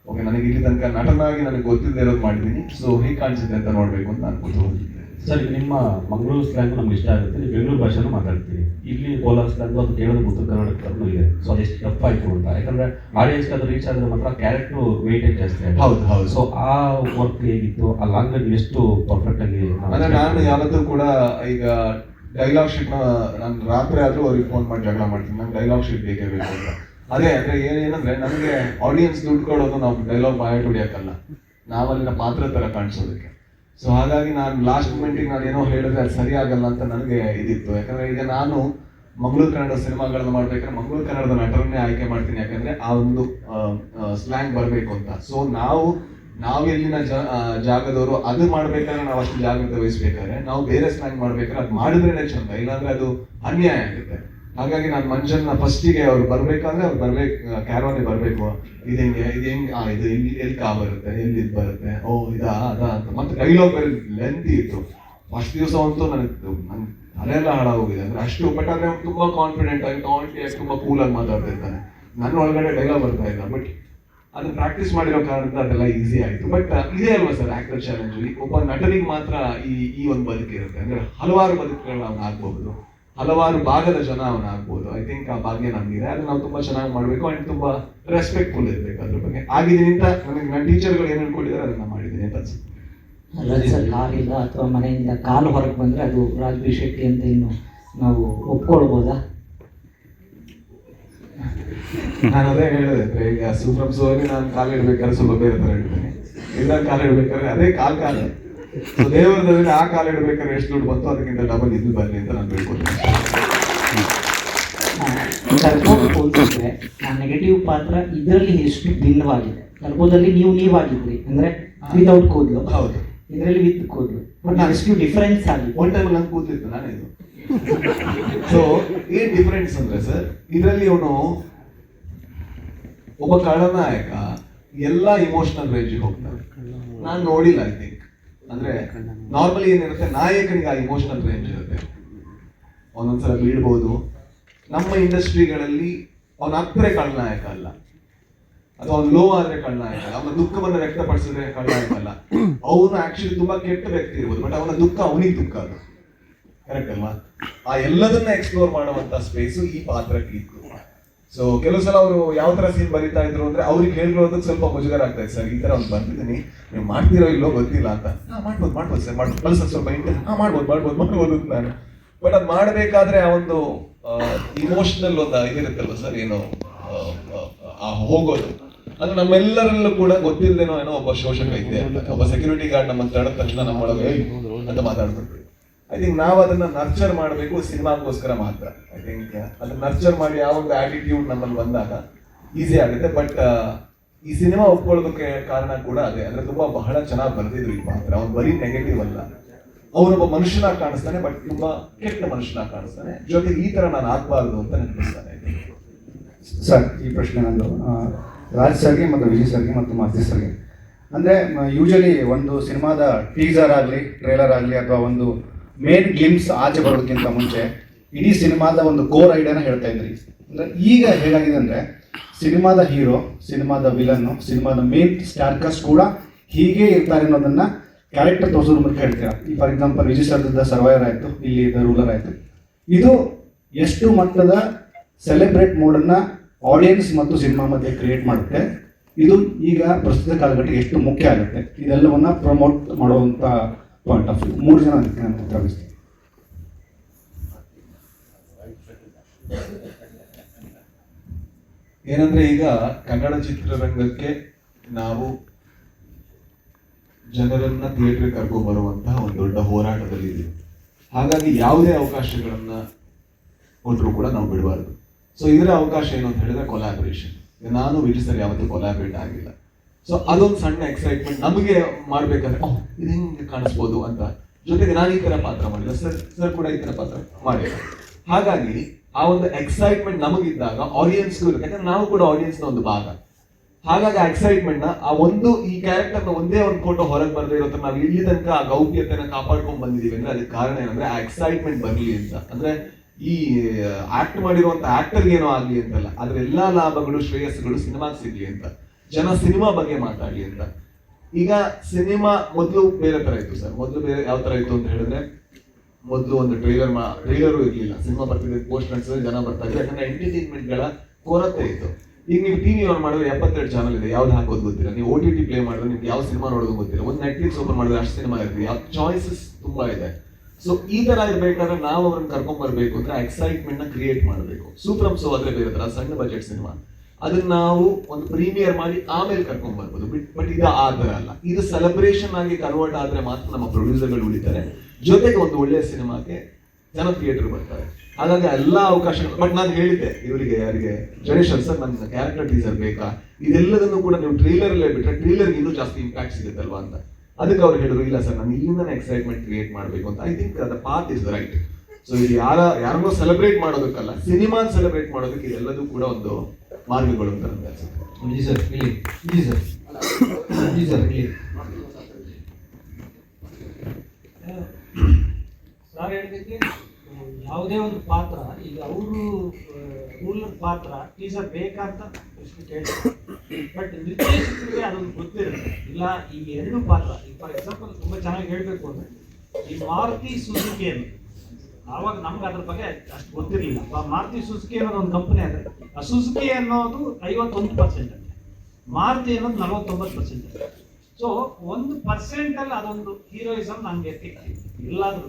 ಓಕೆ, ನನಗೆ ಇಲ್ಲಿ ತನಕ ನಟನಾಗಿ ನನಗೆ ಗೊತ್ತಿಲ್ಲದೆ ಇರೋದು ಮಾಡಿದ್ದೀನಿ. ಸೊ ಹೇಗೆ ಕಾಣಿಸುತ್ತೆ ಅಂತ ನೋಡಬೇಕು ಅಂತ ನಾನು ಕೂತ್ಕೊಂಡಿದ್ದೆ. ಸರ್, ನಿಮ್ಮ ಮಂಗಳೂರು ಸ್ಲ್ಯಾಂಗು ನಮ್ಗೆ ಇಷ್ಟ ಆಗುತ್ತೆ. ನೀವು ಬೆಂಗಳೂರು ಭಾಷೆನೂ ಮಾತಾಡ್ತೀವಿ. ಇಲ್ಲಿ ಕೋಲಾರ ಸ್ಲ್ಯಾಂಗು ಅದು ಕೇಳೋದು ಉತ್ತರ ಕರ್ನಾಟಕದಲ್ಲೂ ಇದೆ. ಸೊ ಅದೆಷ್ಟು ಟಫ್ ಆಯಿತು ಅಂತ, ಯಾಕಂದರೆ ಆಡಿಯನ್ಸ್ಗೆ ಅದು ರೀಚ್ ಆದರೆ ಮಾತ್ರ ಕ್ಯಾರೆಕ್ಟ್ರು ವೆಯ್ಟೇಜ್ ಜಾಸ್ತಿ ಆಗಿದೆ. ಹೌದು. ಸೊ ಆ ವರ್ಕ್ ಹೇಗಿತ್ತು, ಆ ಲ್ಯಾಂಗ್ವೇಜ್ ಎಷ್ಟು ಪರ್ಫೆಕ್ಟಾಗಿ? ಅಂದರೆ ನಾನು ಯಾವತ್ತೂ ಕೂಡ ಈಗ ಡೈಲಾಗ್ ಶೀಟ್ನ ನಾನು ರಾತ್ರಿ ಆದರೂ ಅವ್ರಿಗೆ ಫೋನ್ ಮಾಡಿ ಜಗಳ ಮಾಡ್ತೀನಿ, ನಂಗೆ ಡೈಲಾಗ್ ಶೀಟ್ ಬೇಕೇ ಬೇಕು ಅಂತ. ಅದೇ ಅಂದರೆ ಏನಂದರೆ ನನಗೆ ಆಡಿಯನ್ಸ್ ದುಡ್ಡು ಕೊಡೋದು ನಾವು ಡೈಲಾಗ್ ಬಾಯ್ ಹೊಡಿಯೋಕ್ಕಲ್ಲ, ನಾವಲ್ಲಿನ ಪಾತ್ರ ಥರ ಕಾಣಿಸೋದಕ್ಕೆ. ಸೊ ಹಾಗಾಗಿ ನಾನು ಲಾಸ್ಟ್ ಮೂಮೆಂಟಿಗೆ ನಾನು ಏನೋ ಹೇಳಿದ್ರೆ ಅದು ಸರಿ ಆಗಲ್ಲ ಅಂತ ನನಗೆ ಇದಿತ್ತು. ಯಾಕಂದರೆ ಈಗ ನಾನು ಮಂಗಳೂರು ಕನ್ನಡ ಸಿನಿಮಾಗಳನ್ನ ಮಾಡ್ಬೇಕಾದ್ರೆ ಮಂಗಳೂರು ಕನ್ನಡದ ನಟರನ್ನೇ ಆಯ್ಕೆ ಮಾಡ್ತೀನಿ, ಯಾಕಂದರೆ ಆ ಒಂದು ಸ್ಲ್ಯಾಂಗ್ ಬರಬೇಕು ಅಂತ. ಸೊ ನಾವು ಎಲ್ಲಿನ ಜಾಗದವರು ಅದು ಮಾಡ್ಬೇಕಾದ್ರೆ ನಾವು ಅಷ್ಟು ಜಾಗ್ರತೆ ವಹಿಸ್ಬೇಕಾದ್ರೆ, ನಾವು ಬೇರೆ ಸ್ಲ್ಯಾಂಗ್ ಮಾಡ್ಬೇಕಾದ್ರೆ ಅದು ಮಾಡಿದ್ರೇನೆ ಚಂದ, ಇಲ್ಲಾಂದ್ರೆ ಅದು ಅನ್ಯಾಯ ಆಗುತ್ತೆ. ಹಾಗಾಗಿ ನಾನು ಮಂಜನ್ನ ಫಸ್ಟಿಗೆ ಅವ್ರು ಬರ್ಬೇಕಂದ್ರೆ ಅವ್ರು ಬರ್ಬೇಕು, ಕ್ಯಾರವಾನಿ ಬರಬೇಕು, ಇದು ಹೆಂಗೆ ಇದು ಎಲ್ಲಿ ಕಾ ಬರುತ್ತೆ, ಎಲ್ಲಿ ಇದು ಬರುತ್ತೆ, ಓ ಇದಾ ಅದಾ ಅಂತ. ಮತ್ತೆ ಡೈಲಾಗ್ ಬೇರೆ ಲೆಂತಿ ಇತ್ತು. ಫಸ್ಟ್ ದಿವಸ ಅಂತೂ ನನಗೆ ತಲೆಯೆಲ್ಲ ಹಾಳಾಗೋಗಿದೆ. ಅಂದರೆ ಅಷ್ಟು. ಬಟ್ ಅಂದರೆ ಅವ್ನು ತುಂಬ ಕಾನ್ಫಿಡೆಂಟ್ ಆಗಿ ತುಂಬ ಕೂಲಾಗಿ ಮಾತಾಡ್ತಿರ್ತಾನೆ. ನನ್ನ ಒಳಗಡೆ ಡೈಲಾಗ್ ಬರ್ತಾ ಇಲ್ಲ. ಬಟ್ ಅದು ಪ್ರಾಕ್ಟೀಸ್ ಮಾಡಿರೋ ಕಾರಣದಿಂದ ಅದೆಲ್ಲ ಈಸಿ ಆಯಿತು. ಬಟ್ ಇದೇ ಅಲ್ವಾ ಸರ್ ಆಕ್ಟರ್ ಚಾಲೆಂಜ್. ಒಬ್ಬ ನಟನಿಗೆ ಮಾತ್ರ ಈ ಒಂದು ಬದುಕಿರುತ್ತೆ. ಅಂದರೆ ಹಲವಾರು ಬದುಕುಗಳನ್ನ ಅವನು ಆಗ್ಬಹುದು, ಹಲವಾರು ಭಾಗದ ಜನ ಅವನಾಗ್ಬೋದು. ಐ ಥಿಂಕ್ ಆ ಭಾಗ್ಯ ನಮಗಿದೆ. ಅದು ನಾವು ತುಂಬ ಚೆನ್ನಾಗಿ ಮಾಡಬೇಕು ಆ್ಯಂಡ್ ತುಂಬ ರೆಸ್ಪೆಕ್ಟ್ಫುಲ್ ಇರಬೇಕು ಅದ್ರ ಬಗ್ಗೆ. ಆಗಿದ್ದೀನಿ ಅಂತ ನನಗೆ ನನ್ನ ಟೀಚರ್ಗಳು ಏನು ಹೇಳ್ಕೊಟ್ಟಿದ್ದಾರೆ ಅದನ್ನು ಮಾಡಿದ್ದೀನಿ ಅಂತ ಅನ್ಸುತ್ತೆ. ಸರ್, ಕಾಲಿಲ್ಲ ಅಥವಾ ಮನೆಯಿಂದ ಕಾಲು ಹೊರಗೆ ಬಂದರೆ ಅದು ರಾಜ್ಬಿ ಶೆಟ್ಟಿ ಅಂತ ಇನ್ನು ನಾವು ಒಪ್ಕೊಳ್ಬೋದಾ? ನಾನು ಅದೇ ಹೇಳಿದೆ, ಈಗ ಫ್ರಮ್ ಸೋಲಿ ನಾನು ಕಾಲು ಇಡ್ಬೇಕಾದ್ರೆ ಸ್ವಲ್ಪ ಬೇರೆ ಥರ ಇಡ್ತೀನಿ, ಇಲ್ಲ ಕಾಲು ಇಡ್ಬೇಕಾದ್ರೆ ಅದೇ ಕಾಲು. ಸೊ ದೇವರದಲ್ಲಿ ಆ ಕಾಲು ಇಡ್ಬೇಕಾದ್ರೆ ಎಷ್ಟು ದುಡ್ಡು ಬಂತು ಅದಕ್ಕಿಂತ ಡಬಲ್ ಇದು ಬರಲಿ ಅಂತ ನಾನು ಹೇಳ್ಕೊಡ್ತೀನಿ. ಹೋಲಿಸಿದ್ರೆ ನೆಗೆಟಿವ್ ಪಾತ್ರ ಇದರಲ್ಲಿ ಎಷ್ಟು ಭಿನ್ನವಾಗಿದೆ. ಕರ್ಬೋದಲ್ಲಿ ನೀವಾಗಿದ್ರಿ ಅಂದರೆ ವಿತೌಟ್ ಕೂದಲು, ಹೌದು. ಇದರಲ್ಲಿ ವಿತ್ ಕೂದಲು. ಬಟ್ ನಾವು ಎಷ್ಟು ಡಿಫರೆನ್ಸ್ ಆಗಿದೆ. ಒನ್ ಟೈಮ್ ನಂಗೆ ಕೂದಲಿತ್ತು ನಾನೇ ಇದು. ಸೊ ಏನ್ ಡಿಫರೆನ್ಸ್ ಅಂದ್ರೆ ಸರ್, ಇದರಲ್ಲಿ ಅವನು ಒಬ್ಬ ಖಳನಾಯಕ ಎಲ್ಲ ಇಮೋಷನಲ್ ರೇಂಜಿಗೆ ಹೋಗ್ತಾನೆ. ನಾನು ನೋಡಿಲ್ಲ. ಐ ಥಿಂಕ್ ಅಂದ್ರೆ ನಾರ್ಮಲಿ ಏನಿರುತ್ತೆ, ನಾಯಕನಿಗೆ ಆ ಇಮೋಷನಲ್ ರೇಂಜ್ ಇರುತ್ತೆ, ಅವನೊಂದ್ಸಲ ಬೀಳ್ಬೋದು. ನಮ್ಮ ಇಂಡಸ್ಟ್ರಿಗಳಲ್ಲಿ ಅವನ ಹತ್ರ ಖಳನಾಯಕ ಅಲ್ಲ. ಅಥವಾ ಅವ್ನು ಲೋ ಆದ್ರೆ ಖಳನಾಯಕ, ಅವನ ದುಃಖವನ್ನು ವ್ಯಕ್ತಪಡಿಸಿದ್ರೆ ಖಳನಾಯಕ ಅಲ್ಲ. ಅವನು ಆಕ್ಚುಲಿ ತುಂಬಾ ಕೆಟ್ಟ ವ್ಯಕ್ತಿ ಇರ್ಬೋದು, ಬಟ್ ಅವನ ದುಃಖ ಅವನಿಗೆ ದುಃಖ ಅದು, ಕರೆಕ್ಟ್ ಅಲ್ವಾ? ಆ ಎಲ್ಲದನ್ನ ಎಕ್ಸ್ಪ್ಲೋರ್ ಮಾಡುವಂತ ಸ್ಪೇಸು ಈ ಪಾತ್ರಕ್ಕೆ ಇತ್ತು. ಸೊ ಕೆಲವು ಸಲ ಅವರು ಯಾವ ತರ ಸೀನ್ ಬರೀತಾ ಇದ್ರು ಅಂದ್ರೆ ಅವ್ರಿಗೆ ಹೇಳ್ಕೊಳ್ಳೋದಕ್ಕೆ ಸ್ವಲ್ಪ ಮುಜುಗರ ಆಗ್ತಾ ಇದೆ. ಸರ್ ಈ ತರ ಒಂದು ಬರ್ತಿದ್ದೀನಿ, ನೀವು ಮಾಡ್ತೀರೋ ಇಲ್ಲೋ ಗೊತ್ತಿಲ್ಲ ಅಂತ. ಮಾಡ್ಬೋದು ಸರ್, ಮಾಡ್ಬೋದು ಕಳ್ಸ ಸ್ವಲ್ಪ ಮಾಡ್ಬೋದು ಅಂತ ನಾನು. ಬಟ್ ಅದು ಮಾಡಬೇಕಾದ್ರೆ ಆ ಒಂದು ಇಮೋಷನಲ್ ಒಂದು ಇದಿರುತ್ತಲ್ವ ಸರ್, ಏನು ಆ ಹೋಗೋದು, ಅದು ನಮ್ಮೆಲ್ಲರಲ್ಲೂ ಕೂಡ ಗೊತ್ತಿಲ್ಲದೇನೋ ಏನೋ ಒಬ್ಬ ಶೋಷಕ ಇದ್ದೆ ಅಂತ. ಒಬ್ಬ ಸೆಕ್ಯೂರಿಟಿ ಗಾರ್ಡ್ ನಮ್ಮನ್ನು ತಡೆದ ತಕ್ಷಣ ನಮ್ಮೊಳಗೆ ಅಂತ ಮಾತಾಡ್ಬಿಟ್ವಿ. ಐ ಥಿಂಕ್ ನಾವು ಅದನ್ನ ನರ್ಚರ್ ಮಾಡಬೇಕು ಸಿನಿಮಾಗೋಸ್ಕರ ಮಾತ್ರ. ಐ ಥಿಂಕ್ ಅದನ್ನ ನರ್ಚರ್ ಮಾಡಿ ಆ ಒಂದು ಆಟಿಟ್ಯೂಡ್ ನಮ್ಮಲ್ಲಿ ಬಂದಾಗ ಈಸಿ ಆಗುತ್ತೆ. ಬಟ್ ಈ ಸಿನಿಮಾ ಒಪ್ಕೊಳ್ಳೋದಕ್ಕೆ ಕಾರಣ ಕೂಡ ಅದೇ, ಅಂದ್ರೆ ತುಂಬಾ ಬಹಳ ಚೆನ್ನಾಗಿ ಬರೆದಿದ್ರು ಈ ಪಾತ್ರ. ಅವ್ನು ಬರೀ ನೆಗೆಟಿವ್ ಅಲ್ಲ, ಅವನೊಬ್ಬ ಮನುಷ್ಯನಾಗಿ ಕಾಣಿಸ್ತಾನೆ, ಬಟ್ ತುಂಬಾ ಕೆಟ್ಟ ಮನುಷ್ಯನಾಗಿ ಕಾಣಿಸ್ತಾನೆ. ಜೊತೆಗೆ ಈ ತರ ನಾನು ಆಗ್ಬಾರ್ದು ಅಂತ ನೆನಪಿಸ್ತಾನೆ. ಸರ್ ಈ ಪ್ರಶ್ನೆ ನಂದು ರಾಜ್ ಸರ್ಗೆ ಮತ್ತು ವಿಜಯ್ ಸರ್ಗೆ ಮತ್ತು ಮಾರುತಿ ಸರ್ಗೆ. ಅಂದರೆ ಯೂಶಲಿ ಒಂದು ಸಿನಿಮಾದ ಟೀಸರ್ ಆಗಲಿ ಟ್ರೇಲರ್ ಆಗಲಿ ಅಥವಾ ಒಂದು ಮೇನ್ ಗ್ಲಿಮ್ಸ್ ಆಚೆ ಬರೋದಕ್ಕಿಂತ ಮುಂಚೆ ಇಡೀ ಸಿನಿಮಾದ ಒಂದು ಕೋರ್ ಐಡಿಯಾನ ಹೇಳ್ತಾ ಇದ್ರಿ. ಅಂದರೆ ಈಗ ಹೇಗಾಗಿದೆ ಅಂದರೆ ಸಿನಿಮಾದ ಹೀರೋ, ಸಿನಿಮಾದ ವಿಲನ್ನು, ಸಿನಿಮಾದ ಮೇನ್ ಸ್ಟಾರ್ ಕಾಸ್ಟ್ ಕೂಡ ಹೀಗೆ ಇರ್ತಾರೆ ಅನ್ನೋದನ್ನು ಕ್ಯಾರೆಕ್ಟರ್ ತೋರಿಸೋದ್ರ ಮೂಲಕ ಹೇಳ್ತೀರಾ. ಈ ಫಾರ್ ಎಕ್ಸಾಂಪಲ್ ವಿಜಯ್ ಸರ್ದ ಸರ್ವೈವರ್ ಆಯಿತು, ಇಲ್ಲಿ ದ ರೂಲರ್ ಆಯಿತು. ಇದು ಎಷ್ಟು ಮಟ್ಟದ ಸೆಲೆಬ್ರೇಟ್ ಮೋಡನ್ನು ಆಡಿಯನ್ಸ್ ಮತ್ತು ಸಿನಿಮಾ ಮಧ್ಯೆ ಕ್ರಿಯೇಟ್ ಮಾಡುತ್ತೆ, ಇದು ಈಗ ಪ್ರಸ್ತುತ ಕಾಲಘಟ್ಟಕ್ಕೆ ಎಷ್ಟು ಮುಖ್ಯ ಆಗುತ್ತೆ, ಇದೆಲ್ಲವನ್ನ ಪ್ರಮೋಟ್ ಮಾಡುವಂಥ ಪಾಯಿಂಟ್ ಆಫ್ ವ್ಯೂ 3 ಜನ ಅದಕ್ಕೆ ನಾನು ಉತ್ತರಿಸ್ತೀನಿ. ಏನಂದ್ರೆ ಈಗ ಕನ್ನಡ ಚಿತ್ರರಂಗಕ್ಕೆ ನಾವು ಜನರನ್ನ ಥಿಯೇಟರ್ ಕರ್ಕೊಂಡು ಬರುವಂತಹ ಒಂದು ದೊಡ್ಡ ಹೋರಾಟದಲ್ಲಿ ಇದೆ. ಹಾಗಾಗಿ ಯಾವುದೇ ಅವಕಾಶಗಳನ್ನ ಕೊಟ್ಟರು ಕೂಡ ನಾವು ಬಿಡಬಾರ್ದು. ಸೊ ಇದರ ಅವಕಾಶ ಏನು ಅಂತ ಹೇಳಿದ್ರೆ ಕೊಲಾಬ್ರೇಷನ್. ನಾನು ವಿಜಯ್ ಸರ್ ಯಾವತ್ತೂ ಕೊಲಾಬ್ರೇಟ್ ಆಗಿಲ್ಲ. ಸೊ ಅದೊಂದು ಸಣ್ಣ ಎಕ್ಸೈಟ್ಮೆಂಟ್ ನಮಗೆ ಮಾಡ್ಬೇಕಾದ್ರೆ ಇದು ಹೆಂಗೆ ಕಾಣಿಸ್ಬೋದು ಅಂತ. ಜೊತೆಗೆ ನಾನು ಈ ತರ ಪಾತ್ರ ಮಾಡಿಲ್ಲ, ಸರ್ ಕೂಡ ಈ ತರ ಪಾತ್ರ ಮಾಡಿಲ್ಲ. ಹಾಗಾಗಿ ಆ ಒಂದು ಎಕ್ಸೈಟ್ಮೆಂಟ್ ನಮಗಿದ್ದಾಗ ಆಡಿಯನ್ಸ್ಗೂ ಇರುತ್ತೆ, ಯಾಕಂದ್ರೆ ನಾವು ಕೂಡ ಆಡಿಯನ್ಸ್ನ ಒಂದು ಭಾಗ. ಹಾಗಾಗಿ ಆ ಎಕ್ಸೈಟ್ಮೆಂಟ್ ನ ಆ ಒಂದು ಈ ಕ್ಯಾರೆಕ್ಟರ್ನ ಒಂದೇ ಒಂದು ಫೋಟೋ ಹೊರಗೆ ಬರದೇ ಇರೋ ನಾವು ಇಲ್ಲಿ ತನಕ ಆ ಗೌಪ್ಯತೆನ ಕಾಪಾಡ್ಕೊಂಡ್ ಬಂದಿದೀವಿ ಅಂದ್ರೆ ಅದಕ್ಕೆ ಕಾರಣ ಏನಂದ್ರೆ ಆ ಎಕ್ಸೈಟ್ಮೆಂಟ್ ಬರಲಿ ಅಂತ. ಅಂದ್ರೆ ಈ ಆಕ್ಟ್ ಮಾಡಿರುವಂತ ಆಕ್ಟರ್ಗೆ ಏನೋ ಆಗ್ಲಿ ಅಂತಲ್ಲ, ಅದ್ರ ಎಲ್ಲಾ ಲಾಭಗಳು ಶ್ರೇಯಸ್ಸುಗಳು ಸಿನಿಮಾಗೆ ಸಿಗ್ಲಿ ಅಂತ, ಜನ ಸಿನಿಮಾ ಬಗ್ಗೆ ಮಾತಾಡ್ಲಿ ಅಂತ. ಈಗ ಸಿನಿಮಾ ಮೊದಲು ಬೇರೆ ತರ ಇತ್ತು ಸರ್. ಮೊದಲು ಬೇರೆ ಯಾವ ತರ ಇತ್ತು ಅಂತ ಹೇಳಿದ್ರೆ, ಮೊದಲು ಒಂದು ಟ್ರೈಲರು ಇರ್ಲಿಲ್ಲ, ಸಿನಿಮಾ ಬರ್ತಿದ್ದ ಪೋಸ್ಟ್ ನಡ್ಸಿದ್ರೆ ಜನ ಬರ್ತಾ ಇದ್ರು, ಯಾಕಂದ್ರೆ ಎಂಟರ್ಟೈನ್ಮೆಂಟ್ ಗಳ ಕೊರತೆ ಇತ್ತು. ಈಗ ನೀವು ಟಿವಿ ಆನ್ ಮಾಡಿದ್ರೆ 72 ಚಾನಲ್ ಇದೆ, ಯಾವ್ದು ಹಾಕೋದು ಗೊತ್ತಿಲ್ಲ. ನೀವು OTT ಪ್ಲೇ ಮಾಡಿದ್ರೆ ನಿಮ್ಗೆ ಯಾವ ಸಿನಿಮಾ ನೋಡೋದು ಗೊತ್ತಿಲ್ಲ. ಒಂದು ನೆಟ್ಫ್ಲಿಕ್ಸ್ ಓಪನ್ ಮಾಡಿದ್ರೆ ಅಷ್ಟು ಸಿನಿಮಾ ಇರ್ತದೆ, ಯಾವ ಚಾಯ್ಸಸ್ ತುಂಬಾ ಇದೆ. ಸೊ ಈ ತರ ಇರ್ಬೇಕಾದ್ರೆ ನಾವು ಅವ್ರನ್ನ ಕರ್ಕೊಂಡ್ ಬರ್ಬೇಕು ಅಂದ್ರೆ ಎಕ್ಸೈಟ್ಮೆಂಟ್ ನ ಕ್ರಿಯೇಟ್ ಮಾಡಬೇಕು. ಸೂಪರ್ ಸೋ ಆದ್ರೆ ಬೇರೆ ತರ ಸಣ್ಣ ಬಜೆಟ್ ಸಿನಿಮಾ, ಅದನ್ನ ನಾವು ಒಂದು ಪ್ರೀಮಿಯರ್ ಮಾಡಿ ಆಮೇಲೆ ಕರ್ಕೊಂಡ್ ಬರ್ಬೋದು. ಬಟ್ ಇದು ಆ ತರ ಅಲ್ಲ. ಇದು ಸೆಲೆಬ್ರೇಷನ್ ಆಗಿ ಕನ್ವರ್ಟ್ ಆದ್ರೆ ಮಾತ್ರ ನಮ್ಮ ಪ್ರೊಡ್ಯೂಸರ್ಗಳು ಉಳಿತಾರೆ, ಜೊತೆಗೆ ಒಂದು ಒಳ್ಳೆಯ ಸಿನಿಮಾಗೆ ಜನ ಥಿಯೇಟರ್ ಬರ್ತಾರೆ. ಹಾಗಾಗಿ ಎಲ್ಲಾ ಅವಕಾಶಗಳು. ಬಟ್ ನಾನು ಹೇಳಿದ್ದೆ ಇವರಿಗೆ, ಯಾರಿಗೆ, ಜಡೇಶ್ ಸರ್, ನನ್ನ ಕ್ಯಾರೆಕ್ಟರ್ ಟೀಸರ್ ಬೇಕಾ, ಇದೆಲ್ಲದನ್ನು ಕೂಡ ನೀವು ಟ್ರೈಲರ್ ಅಲ್ಲೇ ಬಿಟ್ರೆ ಟ್ರೈಲರ್ಗೆ ಇನ್ನೂ ಜಾಸ್ತಿ ಇಂಪ್ಯಾಕ್ಟ್ ಸಿಗುತ್ತಲ್ವಾ ಅಂತ. ಅದಕ್ಕೆ ಅವ್ರು ಹೇಳಿದ್ರು, ಇಲ್ಲ ಸರ್ ನಾನು ಇಲ್ಲಿಂದನೇ ಎಕ್ಸೈಟ್ಮೆಂಟ್ ಕ್ರಿಯೇಟ್ ಮಾಡಬೇಕು ಅಂತ. I think the path is right. So ಇದು ಯಾರನ್ನೋ ಸೆಲೆಬ್ರೇಟ್ ಮಾಡೋದಕ್ಕಲ್ಲ, ಸಿನಿಮಾ ಸೆಲೆಬ್ರೇಟ್ ಮಾಡೋದಕ್ಕೆ ಇದೆಲ್ಲದೂ ಕೂಡ ಒಂದು ಮಾರ್ಗಗಳು ಅಂತ ನನಗೆ ಅನ್ಸುತ್ತೆ. ವಿಜಯ್ ಸರ್ ಇಲ್ಲಿ, ವಿಜಯ್ ಸರ್ ಇಲ್ಲಿ ಸರ್ ಹೇಳಿದ್ದಕ್ಕೆ ಯಾವುದೇ ಒಂದು ಪಾತ್ರ, ಈಗ ಅವರು ರೂಲರ್ ಪಾತ್ರ ಟೀಸರ್ ಬೇಕಂತ ಪ್ರಶ್ನೆ ಕೇಳ್ತಾರೆ. ಬಟ್ ನಿರ್ದೇಶಕರಿಗೆ ಅದೊಂದು ಗೊತ್ತಿರುತ್ತೆ. ಇಲ್ಲ ಈ 2 ಪಾತ್ರ, ಈಗ ಫಾರ್ ಎಕ್ಸಾಂಪಲ್ ತುಂಬ ಚೆನ್ನಾಗಿ ಹೇಳಬೇಕು ಅಂದರೆ ಈ ಮಾರುತಿ ಸುಜುಕಿಯನ್ನು, ಆವಾಗ ನಮ್ಗೆ ಅದ್ರ ಬಗ್ಗೆ ಅಷ್ಟು ಗೊತ್ತಿರಲಿಲ್ಲ. ಮಾರುತಿ ಸುಜುಕಿ ಅನ್ನೋದು ಒಂದು ಕಂಪನಿ ಆದರೆ ಆ ಸುಜುಕಿ ಅನ್ನೋದು 51%, ಮಾರುತಿ ಅನ್ನೋದು 49%. ಸೊ 1% ಅದೊಂದು ಹೀರೋಯಿಸಮ್ ನನಗೆ ಎಲ್ಲಾದ್ರೂ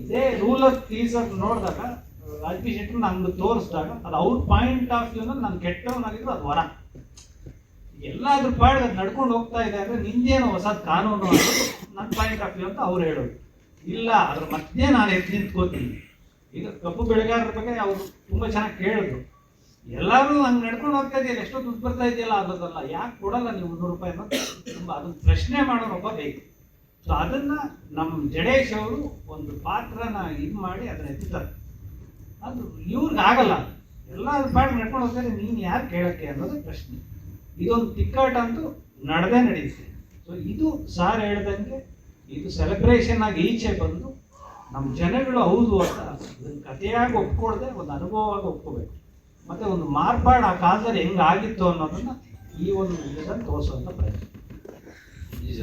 ಇದೇ ರೂಲರ್ ಟೀಸರ್ ನೋಡಿದಾಗ ರಾಜ್ಬಿ ಶೆಟ್ಟಿ ನಂಗೆ ತೋರಿಸಿದಾಗ ಅದು ಅವ್ರ ಪಾಯಿಂಟ್ ಆಫ್ ವ್ಯೂ ನಾನು ಕೆಟ್ಟವನಾಗಿದ್ರು ಅದು ವರ. ಎಲ್ಲಾದ್ರೂ ಪಾಡ್ ಅದು ನಡ್ಕೊಂಡು ಹೋಗ್ತಾ ಇದೆ ಅಂದ್ರೆ ನಿಂದೇನೋ ಹೊಸ ಕಾನೂನು ನನ್ನ ಪಾಯಿಂಟ್ ಆಫ್ ವ್ಯೂ ಅಂತ ಅವ್ರು ಹೇಳೋದು. ಇಲ್ಲ ಅದ್ರ ಮಧ್ಯೆ ನಾನು ಎದ್ದು ನಿಂತ್ಕೋತೀನಿ. ಈಗ ಕಪ್ಪು ಬೆಳೆಗಾರರ ಬಗ್ಗೆ ಅವರು ತುಂಬಾ ಚೆನ್ನಾಗಿ ಕೇಳಿದ್ರು. ಎಲ್ಲರೂ ಹಂಗೆ ನಡ್ಕೊಂಡು ಹೋಗ್ತಾ ಇದೆಯಲ್ಲ, ಎಷ್ಟೋ ದುಡ್ಡು ಬರ್ತಾ ಇದೆಯಲ್ಲ ಅನ್ನೋದಲ್ಲ, ಯಾಕೆ ಕೊಡಲ್ಲ ನೀವು 100 ರೂಪಾಯಿ ಅನ್ನೋದು ತುಂಬ ಅದನ್ನ ಪ್ರಶ್ನೆ ಮಾಡೋನೊಬ್ಬ ಬೇಕು. ಸೊ ಅದನ್ನ ನಮ್ಮ ಜಡೇಶ್ ಅವರು ಒಂದು ಪಾತ್ರನ ಇದು ಮಾಡಿ ಅದನ್ನ ಎತ್ತುತ್ತಾರೆ. ಅದು ಇವ್ರಿಗೆ ಆಗಲ್ಲ. ಎಲ್ಲ ಪಾಠ ನಡ್ಕೊಂಡು ಹೋಗ್ತಾರೆ, ನೀನು ಯಾರು ಕೇಳಕ್ಕೆ ಅನ್ನೋದು ಪ್ರಶ್ನೆ. ಇದೊಂದು ತಿಕ್ಕಾಟ ಅಂತೂ ನಡೆಯುತ್ತೆ. ಸೊ ಇದು ಸಾರ್ ಹೇಳ್ದಂಗೆ ಇದು ಸೆಲೆಬ್ರೇಷನ್ ಆಗಿ ಈಚೆ ಬಂದು ನಮ್ಮ ಜನಗಳು ಹೌದು ಅಂತ ಇದನ್ನು ಕಥೆಯಾಗಿ ಒಪ್ಕೊಳ್ದೆ ಒಂದು ಅನುಭವವಾಗಿ ಒಪ್ಕೋಬೇಕು. ಮತ್ತೆ ಒಂದು ಮಾರ್ಪಾಡು ಆ ಕಾಲದಲ್ಲಿ ಹೆಂಗಾಗಿತ್ತು ಅನ್ನೋದನ್ನ ಈ ಒಂದು ವಿಷಯದಲ್ಲಿ ತೋರಿಸುವಂಥ ಪ್ರಯತ್ನ.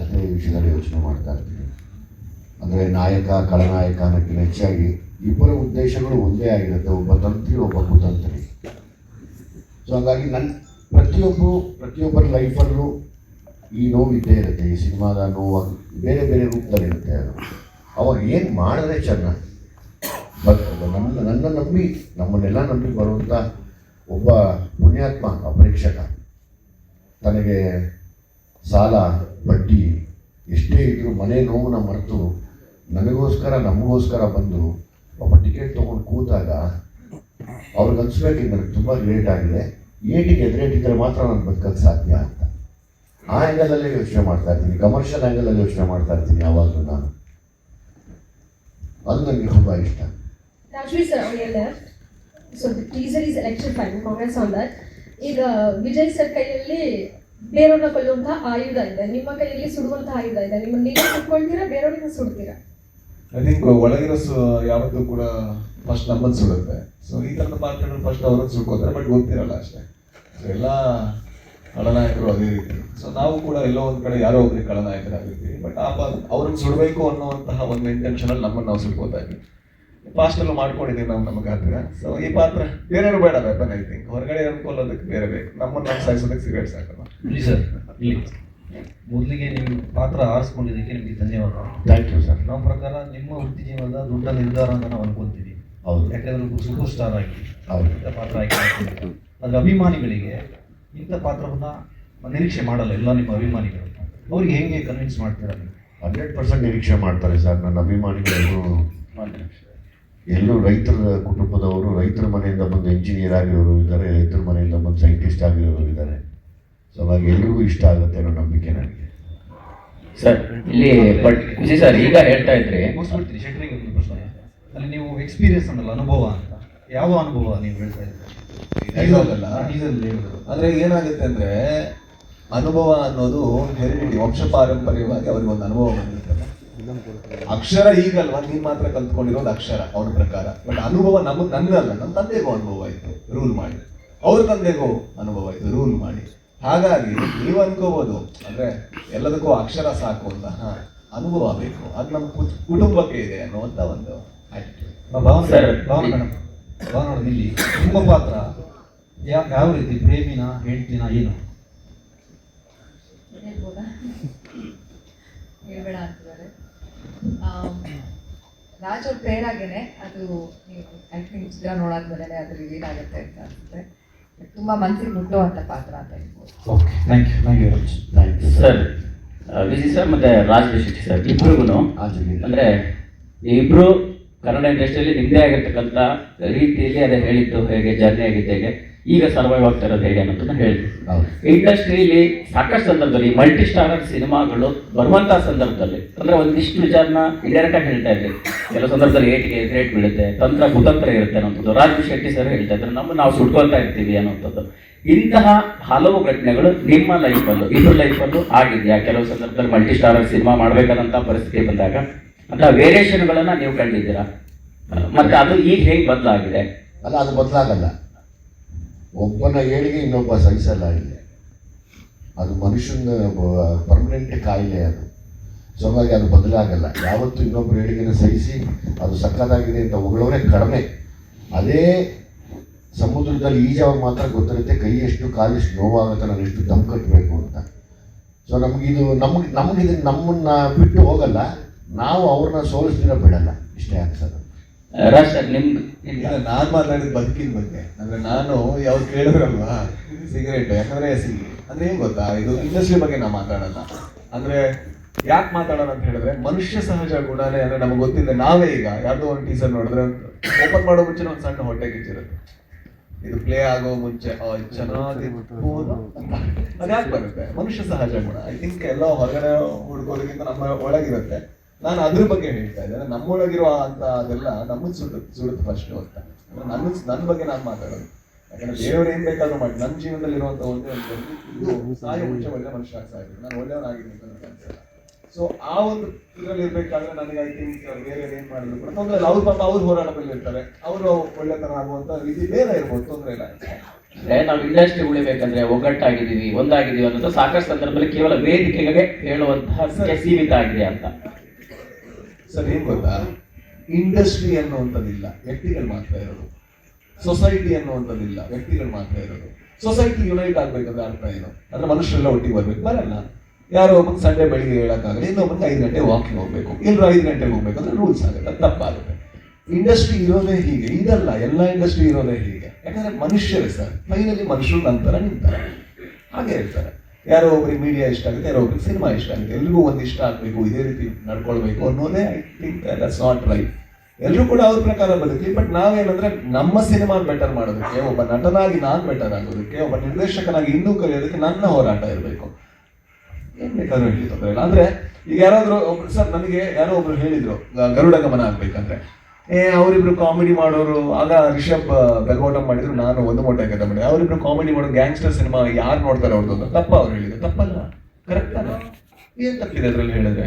ಅದೇ ವಿಷಯದಲ್ಲಿ ಯೋಚನೆ ಮಾಡ್ತಾ ಇರ್ತೀನಿ. ಅಂದರೆ ನಾಯಕ ಖಳನಾಯಕ ಅನ್ನೋಕ್ಕಿಂತ ಹೆಚ್ಚಾಗಿ ಇಬ್ಬರ ಉದ್ದೇಶಗಳು ಒಂದೇ ಆಗಿರುತ್ತೆ, ಒಬ್ಬ ತಂತ್ರಿ ಒಬ್ಬ ಕುತಂತ್ರಿ. ಸೊ ಹಾಗಾಗಿ ಪ್ರತಿಯೊಬ್ಬರ ಲೈಫಲ್ಲೂ ಈ ನೋವು ಇದ್ದೇ ಇರುತ್ತೆ. ಈ ಸಿನಿಮಾದ ನೋವು ಬೇರೆ ಬೇರೆ ರೂಪದಲ್ಲಿರುತ್ತೆ. ಅದು ಅವಾಗ ಏನು ಮಾಡಿದ್ರೆ ಚೆನ್ನಾಗಿ ನನ್ನ ನಂಬಿ ನಮ್ಮನ್ನೆಲ್ಲ ನಂಬಿ ಬರುವಂಥ ಒಬ್ಬ ಪುಣ್ಯಾತ್ಮ ಪ್ರೇಕ್ಷಕ ತನಗೆ ಸಾಲ ಬಡ್ಡಿ ಎಷ್ಟೇ ಇದ್ದರೂ ಮನೆ ನೋವನ್ನ ಮರೆತು ನಮಗೋಸ್ಕರ ಬಂದು ಒಬ್ಬ ಟಿಕೆಟ್ ತೊಗೊಂಡು ಕೂತಾಗ ಅವ್ರಿಗೆ ಅನ್ಸ್ಬೇಕು ನನಗೆ ತುಂಬ ಲೇಟ್ ಆಗಿದೆ, ಏಟಿಗೆ ಎದುರೇಟಿದ್ರೆ ಮಾತ್ರ ನಾನು ಬದುಕೋಕ್ಕೆ ಸಾಧ್ಯ ಅಂತ. ಆ ಆ್ಯಂಗಲಲ್ಲೇ ಯೋಚನೆ ಮಾಡ್ತಾ ಇರ್ತೀನಿ, ಕಮರ್ಷಿಯಲ್ ಆ್ಯಂಗಲಲ್ಲಿ ಯೋಚನೆ ಮಾಡ್ತಾ ಇರ್ತೀನಿ ಯಾವಾಗಲೂ ನಾನು. ಅದು ನನಗೆ ತುಂಬ ಇಷ್ಟ. Rajveer sir, on your left. So the teaser is election final. Congrats on that. ಈಗ ವಿಜಯ್ ಸರ್ ಕೈಯಲ್ಲಿ ಬೇರೆಯವ್ರನ್ನ ಕೊಲ್ಲುವಂತಹ ಆಯುಧ ಇದೆ, ನಿಮ್ಮ ಕೈಯಲ್ಲಿ ಸುಡುವಂತಹ ಆಯುಧ ಇದೆ. ನಿಮ್ಮ ನೀವೇ ಸುಟ್ಕೊಳ್ತೀರಾ, ಬೇರೆಯವ್ರನ್ನ ಸುಡ್ತೀರಾ? ಐ ಥಿಂಕ್ ಒಳಗಿರೋ ಯಾವತ್ತೂ ಕೂಡ ಫಸ್ಟ್ ನಮ್ಮನ್ನು ಸುಡುತ್ತೆ. ಸೊ ಈ ಥರದ ಪಾತ್ರಗಳು ಫಸ್ಟ್ ಅವ್ರನ್ನ ಸುಡ್ಕೋತಾರೆ, ಬಟ್ ಗೊತ್ತಿರಲ್ಲ ಅಷ್ಟೇ. ಸೊ ಎಲ್ಲ ಖಳನಾಯಕರು ಅದೇ ರೀತಿ. ಸೊ ನಾವು ಕೂಡ ಎಲ್ಲೋ ಒಂದು ಕಡೆ ಯಾರೋ ಒಬ್ಬರಿಗೆ ಖಳನಾಯಕರಾಗಿರ್ತೀವಿ, ಬಟ್ ಅವ್ರನ್ನ ಸುಡಬೇಕು ಅನ್ನುವಂತಹ ಒಂದು ಇಂಟೆನ್ಷನಲ್ಲಿ ನಮ್ಮನ್ನು ನಾವು ಸುಡ್ಕೋತಾ ಇದ್ವಿ. ಫಾಸ್ಟಲ್ಲೂ ಮಾಡ್ಕೊಂಡಿದ್ದೀವಿ ನಾವು ನಮಗೆ ಹತ್ತಿರ. ಸೊ ಈ ಪಾತ್ರ ಬೇರೆಯವರು ಬೇಡ ವೆಪನ್. ಐ ಥಿಂಕ್ ಹೊರಗಡೆ ಅನ್ಕೊಳ್ಳೋದಕ್ಕೆ ಬೇರೆ ಬೇಕು, ನಮ್ಮನ್ನು ನಾವು ಸಾಯಿಸೋದಕ್ಕೆ ಸಿಗರೇಟ್ ಸಾಕಲ್ಲ. ಸರ್ ಇಲ್ಲಿ ಮೊದಲಿಗೆ ನಿಮ್ಮ ಪಾತ್ರ ಆರಿಸ್ಕೊಂಡಿದ್ದಕ್ಕೆ ನಿಮಗೆ ಧನ್ಯವಾದ. Thank you sir. ನಮ್ಮ ಪ್ರಕಾರ ನಿಮ್ಮ ವೃತ್ತಿ ಜೀವನದ ದೊಡ್ಡ ನಿರ್ಧಾರ ಅಂತ ನಾವು ಅನ್ಕೊಳ್ತೀವಿ. ಹೌದು. ಯಾಕಂದ್ರೆ ಸೂಪರ್ ಸ್ಟಾರ್ ಆಗಿ ಹೌದು ಇಂಥ ಪಾತ್ರ ಆಯ್ಕೆ ಮಾಡ್ಕೊಂಡಿದ್ದು. ಆದರೆ ಅಭಿಮಾನಿಗಳಿಗೆ ಇಂಥ ಪಾತ್ರವನ್ನು ನಿರೀಕ್ಷೆ ಮಾಡಲ್ಲ ಎಲ್ಲ ನಿಮ್ಮ ಅಭಿಮಾನಿಗಳು. ಅವ್ರಿಗೆ ಹೇಗೆ ಕನ್ವಿನ್ಸ್ ಮಾಡ್ತೀರಾ ನೀವು? 100% ನಿರೀಕ್ಷೆ ಮಾಡ್ತಾರೆ ಸರ್. ನನ್ನ ಅಭಿಮಾನಿಗಳು ಎಲ್ಲರೂ ರೈತರ ಕುಟುಂಬದವರು, ರೈತರ ಮನೆಯಿಂದ ಬಂದು ಇಂಜಿನಿಯರ್ ಆಗಿರೋರು ಇದ್ದಾರೆ, ರೈತರ ಮನೆಯಿಂದ ಬಂದು ಸೈಂಟಿಸ್ಟ್ ಆಗಿರೋರು ಇದ್ದಾರೆ. ಸೊ ಹಾಗಾಗಿ ಎಲ್ರಿಗೂ ಇಷ್ಟ ಆಗುತ್ತೆ ಅನ್ನೋ ನಂಬಿಕೆ ನನಗೆ. ಸರ್ ಇಲ್ಲಿ ವಿಜಯ್ ಸರ್ ಈಗ ಹೇಳ್ತಾ ಇದ್ರಿ, ಮುಗಿಸ್ಬಿಡ್ತೀನಿ ಶೆಟ್ರಿಗೆ ಒಂದು ಪ್ರಶ್ನೆ. ಅಲ್ಲಿ ನೀವು ಎಕ್ಸ್ಪೀರಿಯನ್ಸ್ ಅನ್ನಲ್ಲ, ಅನುಭವ ಅಂತ. ಯಾವ ಅನುಭವ ನೀವು ಹೇಳ್ತಾ ಇದ್ದೀರಿ? ಅಂದ್ರೆ ಏನಾಗುತ್ತೆ ಅಂದ್ರೆ ಅನುಭವ ಅನ್ನೋದು ಹೆರಿಡಿಟಿ, ವಂಶ ಪಾರಂಪರ್ಯವಾಗಿ ಅವ್ರಿಗೆ ಒಂದು ಅನುಭವ ಬಂದಿರ್ತದೆ. ಅಕ್ಷರ ಈಗಲ್ವಾ ನೀನ್ ಮಾತ್ರ ಕಲ್ತ್ಕೊಂಡಿರೋದು ಅಕ್ಷರ ಅವನ ಪ್ರಕಾರ, ಬಟ್ ಅನುಭವ ನನ್ನಲ್ಲ, ನಮ್ಮ ತಂದೆಗೂ ಅನುಭವ ಆಯ್ತು ರೂಲ್ ಮಾಡಿ, ಅವ್ರ ತಂದೆಗೂ ಅನುಭವ ಆಯ್ತು ರೂಲ್ ಮಾಡಿ. ಹಾಗಾಗಿ ನೀವು ಅನ್ಕೋಬಹುದು ಅಂದ್ರೆ ಎಲ್ಲದಕ್ಕೂ ಅಕ್ಷರ ಸಾಕು ಅಂತ. ಅನುಭವ ಬೇಕು, ಅದು ನಮ್ಮ ಕುಟುಂಬಕ್ಕೆ ಇದೆ ಅನ್ನುವಂತ ಒಂದು ಇಲ್ಲಿ ನಿಮ್ಮ ಪಾತ್ರ ಯಾವ ರೀತಿ, ಪ್ರೇಮಿನ ಹೆಂಡ್ತಿನ ಏನು? ಹೇಳ್ಬೇಡ ಅಂತಿದ್ದಾರೆ. ರಾಜ್ ಅವ್ರ ಪೇರಾಗೇನೆ ಅದು ನೀವು ಐ ಥಿಂಕ್ ಚಿತ್ರ ನೋಡಾದ್ಮೇಲೆ ಅದು ರಿವೀಲ್ ಆಗುತ್ತೆ ಅಂತ ಅನ್ಸುತ್ತೆ. ತುಂಬ ಮನಸ್ಸಿಗೆ ಮುಟ್ಟುವಂಥ ಪಾತ್ರ ಅಂತ ಹೇಳ್ಬೋದು. Okay, thank you sir. Vijay sir ಮತ್ತೆ ರಾಜೇಶ್ ಶೆಟ್ಟಿ ಸರ್ ಇಬ್ರಿಗೂ ಅಂದರೆ ಇಬ್ಬರು ಕನ್ನಡ ಇಂಡಸ್ಟ್ರಿಯಲ್ಲಿ ನಿಮ್ಮದೇ ಆಗಿರ್ತಕ್ಕಂಥ ರೀತಿಯಲ್ಲಿ ಅದೇ ಹೇಳಿದ್ದು ಹೇಗೆ ಜರ್ನಿ ಆಗಿದ್ದು ಹೇಗೆ ಈಗ ಸರ್ವೈವ್ ಆಗ್ತಾ ಇರೋದು ಹೇಗೆ ಅನ್ನೋದನ್ನ ಹೇಳಿದ್ವಿ. ಇಂಡಸ್ಟ್ರಿಯಲ್ಲಿ ಸಾಕಷ್ಟು ಸಂದರ್ಭದಲ್ಲಿ ಮಲ್ಟಿ ಸ್ಟಾರರ್ ಸಿನಿಮಾಗಳು ಬರುವಂಥ ಸಂದರ್ಭದಲ್ಲಿ ಅಂದರೆ ಒಂದಿಷ್ಟು ವಿಚಾರನ ಇಂಡೈರೆಕ್ಟ್ ಆಗಿ ಹೇಳ್ತಾ ಇದ್ರಿ. ಕೆಲವು ಸಂದರ್ಭದಲ್ಲಿ ಏಟಿಗೆ ರೇಟ್ ಬೀಳುತ್ತೆ, ತಂತ್ರ ಕುತಂತ್ರ ಇರುತ್ತೆ ಅನ್ನೋಂಥದ್ದು ರಾಜೇಶ್ ಶೆಟ್ಟಿ ಸರ್ ಹೇಳ್ತಾ ಇದ್ದಾರೆ. ನಾವು ಸುಡ್ಕೊಳ್ತಾ ಇರ್ತೀವಿ ಅನ್ನೋಂಥದ್ದು. ಇಂತಹ ಹಲವು ಘಟನೆಗಳು ನಿಮ್ಮ ಲೈಫಲ್ಲೂ ಇಬ್ಬರು ಲೈಫಲ್ಲೂ ಆಗಿದೆಯಾ? ಕೆಲವು ಸಂದರ್ಭದಲ್ಲಿ ಮಲ್ಟಿ ಸ್ಟಾರರ್ ಸಿನಿಮಾ ಮಾಡಬೇಕಾದಂಥ ಪರಿಸ್ಥಿತಿ ಬಂದಾಗ ಅಂತ ವೇರಿಯೇಷನ್ಗಳನ್ನು ನೀವು ಕಂಡಿದ್ದೀರಾ? ಮತ್ತೆ ಅದು ಈಗ ಹೇಗೆ ಬದಲಾಗಿದೆ? ಅಲ್ಲ, ಅದು ಬದಲಾಗಲ್ಲ. ಒಬ್ಬನ ಏಳಿಗೆ ಇನ್ನೊಬ್ಬ ಸಹಿಸಲ್ಲ. ಇಲ್ಲಿ ಅದು ಮನುಷ್ಯನ ಪರ್ಮನೆಂಟ್ ಕಾಯಿಲೆ ಅದು. ಸೊ ಹಾಗಾಗಿ ಅದು ಬದಲಾಗಲ್ಲ. ಯಾವತ್ತೂ ಇನ್ನೊಬ್ಬರು ಏಳಿಗೆನ ಸಹಿಸಿ ಅದು ಸಕ್ಕತ್ತಾಗಿದೆ ಅಂತ ಹೊಗಳವರೇ ಕಡಿಮೆ. ಅದೇ ಸಮುದ್ರದಲ್ಲಿ ಈಜಾವಾಗ ಮಾತ್ರ ಗೊತ್ತಿರುತ್ತೆ ಕೈ ಎಷ್ಟು ಕಾಲೆಷ್ಟು ನೋವಾಗುತ್ತೆ, ನಾನು ಎಷ್ಟು ದಮ್ ಕಟ್ಟಬೇಕು ಅಂತ. ಸೊ ನಮಗಿದು ನಮ್ಮನ್ನ ಬಿಟ್ಟು ಹೋಗಲ್ಲ, ನಾವು ಅವ್ರನ್ನ ಸೋಲಿಸ್ದಿರ ಬಿಡಲ್ಲ. ಇಷ್ಟೇ ಅನ್ಸೋದು. ನಾನು ಮಾತಾಡಿದ ಬದುಕಿನ ಬಗ್ಗೆ ಅಂದ್ರೆ ನಾನು ಯಾವ್ದು ಕೇಳಿದ್ರಲ್ವಾ ಸಿಗರೇಟ್, ಯಾಕಂದ್ರೆ ಅಂದ್ರೆ ಏನ್ ಗೊತ್ತಾ, ಇದು ಇಂಡಸ್ಟ್ರಿ ಬಗ್ಗೆ ನಾವು ಮಾತಾಡಲ್ಲ. ಅಂದ್ರೆ ಯಾಕೆ ಮಾತಾಡೋಣ ಅಂತ ಹೇಳಿದ್ರೆ ಮನುಷ್ಯ ಸಹಜ ಗುಣನೇ. ಅಂದ್ರೆ ನಮ್ಗೆ ಗೊತ್ತಿಲ್ಲ, ನಾವೇ ಈಗ ಯಾರ್ದೋ ಒಂದು ಟೀಸರ್ ನೋಡಿದ್ರೆ ಓಪನ್ ಮಾಡೋ ಮುಂಚೆ ಒಂದು ಸಣ್ಣ ಹೊಟ್ಟೆ ಕಿಚ್ಚಿರುತ್ತೆ. ಇದು ಪ್ಲೇ ಆಗೋ ಮುಂಚೆ ಚೆನ್ನಾಗಿರ್ಬೋದು ಅದ್ಯಾಕೆ ಬರುತ್ತೆ? ಮನುಷ್ಯ ಸಹಜ ಗುಣ. ಐ ಥಿಂಕ್ ಎಲ್ಲ ಹೊರಗಡೆ ಹುಡುಗೋದಕ್ಕಿಂತ ನಮ್ಮ ಒಳಗಿರುತ್ತೆ. ನಾನು ಅದ್ರ ಬಗ್ಗೆ ಹೇಳ್ತಾ ಇದ್ದೇನೆ. ನಮ್ಮೊಳಗಿರುವ ಅಂತ ಅದೆಲ್ಲ ನಮ್ಮನ್ನು ಸುಡುತ್ತೆ ಫಸ್ಟ್ ಅಂತ. ನನ್ನ ಬಗ್ಗೆ ನಾನು ಮಾತಾಡೋದು. ಯಾಕಂದ್ರೆ ದೇವರು ಏನ್ ಬೇಕಾದ್ರೂ ಮಾಡಿ ನನ್ನ ಜೀವನದಲ್ಲಿ ಇರುವಂತ ಒಂದೇ ಒಂದು ಸಾಯೋ ಮುಂಚೆ ಒಳ್ಳೆ ಮನುಷ್ಯ ಆಗ್ತಾಯಿದ್ರು, ನಾನು ಒಳ್ಳೆಯವನಾಗಿದ್ದೀನಿ ಅಂತ ಅನ್ಸಲ್ಲ. ಸೊ ಆ ಒಂದು ಇದರಲ್ಲಿ ಇರ್ಬೇಕಾದ್ರೆ ನನಗೆ ಐ ಥಿಂಕ್ ಬೇರೆ ಏನ್ ಮಾಡಿದ್ರು ಕೂಡ ತೊಂದರೆ ಇಲ್ಲ. ಅವ್ರ ಪಾಪ ಅವ್ರ ಹೋರಾಟದಲ್ಲಿ ಇರ್ತಾರೆ, ಅವರು ಒಳ್ಳೆತನ ಆಗುವಂತ ರೀತಿ ಬೇರೆ ಇರ್ಬೋದು, ತೊಂದರೆ ಇಲ್ಲ. ನಾವು ಇಂಡಸ್ಟ್ರಿ ಉಳಿಬೇಕಂದ್ರೆ ಒಗ್ಗಟ್ಟಾಗಿದ್ದೀವಿ, ಒಂದಾಗಿದ್ದೀವಿ ಅನ್ನೋದು ಸಾಕಷ್ಟು ಸಂದರ್ಭದಲ್ಲಿ ಕೇವಲ ವೇದಿಕೆಗೆ ಹೇಳುವಂತಹ ಸೀಮಿತ ಆಗಿದೆ ಅಂತ. ಸರ್ ಏನ್ ಗೊತ್ತಾ, ಇಂಡಸ್ಟ್ರಿ ಅನ್ನುವಂಥದ್ದಿಲ್ಲ, ವ್ಯಕ್ತಿಗಳು ಮಾತ್ರ ಇರೋದು. ಸೊಸೈಟಿ ಅನ್ನುವಂಥದ್ದಿಲ್ಲ, ವ್ಯಕ್ತಿಗಳು ಮಾತ್ರ ಇರೋದು. ಸೊಸೈಟಿ ಯುನೈಟ್ ಆಗ್ಬೇಕಂದ್ರೆ ಅರ್ಥ ಏನು ಅಂದ್ರೆ ಮನುಷ್ಯರೆಲ್ಲ ಒಟ್ಟಿಗೆ ಬರ್ಬೇಕು, ಬರಲ್ಲ. ಯಾರೋ ಒಬ್ಬಂಗೆ ಸಂಡೇ ಬೆಳಿಗ್ಗೆ ಹೇಳಕ್ಕಾಗಲ್ಲ, ಇನ್ನೊಬ್ಬಂಗೆ 5 ಗಂಟೆ ವಾಕಿಂಗ್ ಹೋಗ್ಬೇಕು, ಎಲ್ಲರೂ 5 ಗಂಟೆಗೆ ಹೋಗ್ಬೇಕು ಅಂದ್ರೆ ರೂಲ್ಸ್ ಆಗುತ್ತೆ, ಅದು ತಪ್ಪಾಗುತ್ತೆ. ಇಂಡಸ್ಟ್ರಿ ಇರೋದೇ ಹೀಗೆ, ಇದಲ್ಲ ಎಲ್ಲ ಇಂಡಸ್ಟ್ರಿ ಇರೋದೇ ಹೀಗೆ. ಯಾಕಂದ್ರೆ ಮನುಷ್ಯರೇ ಸರ್, ಫೈನಲಿ ಮನುಷ್ಯರು ನಂತರ ನಿಂತಾರೆ, ಹಾಗೆ ಇರ್ತಾರೆ. ಯಾರೋ ಒಬ್ರಿಗೆ ಮೀಡಿಯಾ ಇಷ್ಟ ಆಗುತ್ತೆ, ಯಾರೋ ಒಬ್ರಿಗೆ ಸಿನಿಮಾ ಇಷ್ಟ ಆಗುತ್ತೆ, ಎಲ್ರಿಗೂ ಒಂದು ಇಷ್ಟ ಆಗಬೇಕು, ಇದೇ ರೀತಿ ನಡ್ಕೊಳ್ಬೇಕು ಅನ್ನೋದೇ I think that's not right. ಎಲ್ಲರೂ ಕೂಡ ಅವ್ರ ಪ್ರಕಾರ ಬದುಕಲಿ, ಬಟ್ ನಾವೇನಂದ್ರೆ ನಮ್ಮ ಸಿನಿಮಾ ಬೆಟರ್ ಮಾಡೋದಕ್ಕೆ, ಒಬ್ಬ ನಟನಾಗಿ ನಾನು ಬೆಟರ್ ಆಗೋದಕ್ಕೆ, ಒಬ್ಬ ನಿರ್ದೇಶಕನಾಗಿ ಇನ್ನೂ ಕಲಿಯೋದಕ್ಕೆ ನನ್ನ ಹೋರಾಟ ಇರಬೇಕು. ಏನ್ ಬೇಕಾದ್ರೂ ಹೇಳಿ ತೊಂದರೆ ಇಲ್ಲ. ಅಂದ್ರೆ ಈಗ ಯಾರಾದ್ರೂ ಒಬ್ರು ಸರ್ ನನಗೆ ಯಾರೋ ಒಬ್ರು ಹೇಳಿದ್ರು ಗರುಡ ಗಮನ ಆಗ್ಬೇಕಂದ್ರೆ, ಅವರಿಬ್ರು ಕಾಮಿಡಿ ಮಾಡೋರು, ಆಗ ರಿಷಬ್ ಬೆಲ್ಬೋಟಮ್ ಮಾಡಿದ್ರು, ನಾನು ಒಂದು ಮೋಟೆ ಕಥೆ ಮಾಡಿದೆ. ಅವರಿಬ್ರು ಕಾಮಿಡಿ ಮಾಡೋರು ಗ್ಯಾಂಗ್ಸ್ಟರ್ ಸಿನಿಮಾ ಯಾರು ನೋಡ್ತಾರೆ ಅವ್ರದ್ದು ತಪ್ಪ ಅವ್ರು ಹೇಳಿದ್ರು, ತಪ್ಪಲ್ಲ, ಕರೆಕ್ಟ್ ಅಲ್ಲ. ಏನ್ ತಪ್ಪಿದೆ ಅದ್ರಲ್ಲಿ ಹೇಳಿದ್ರೆ,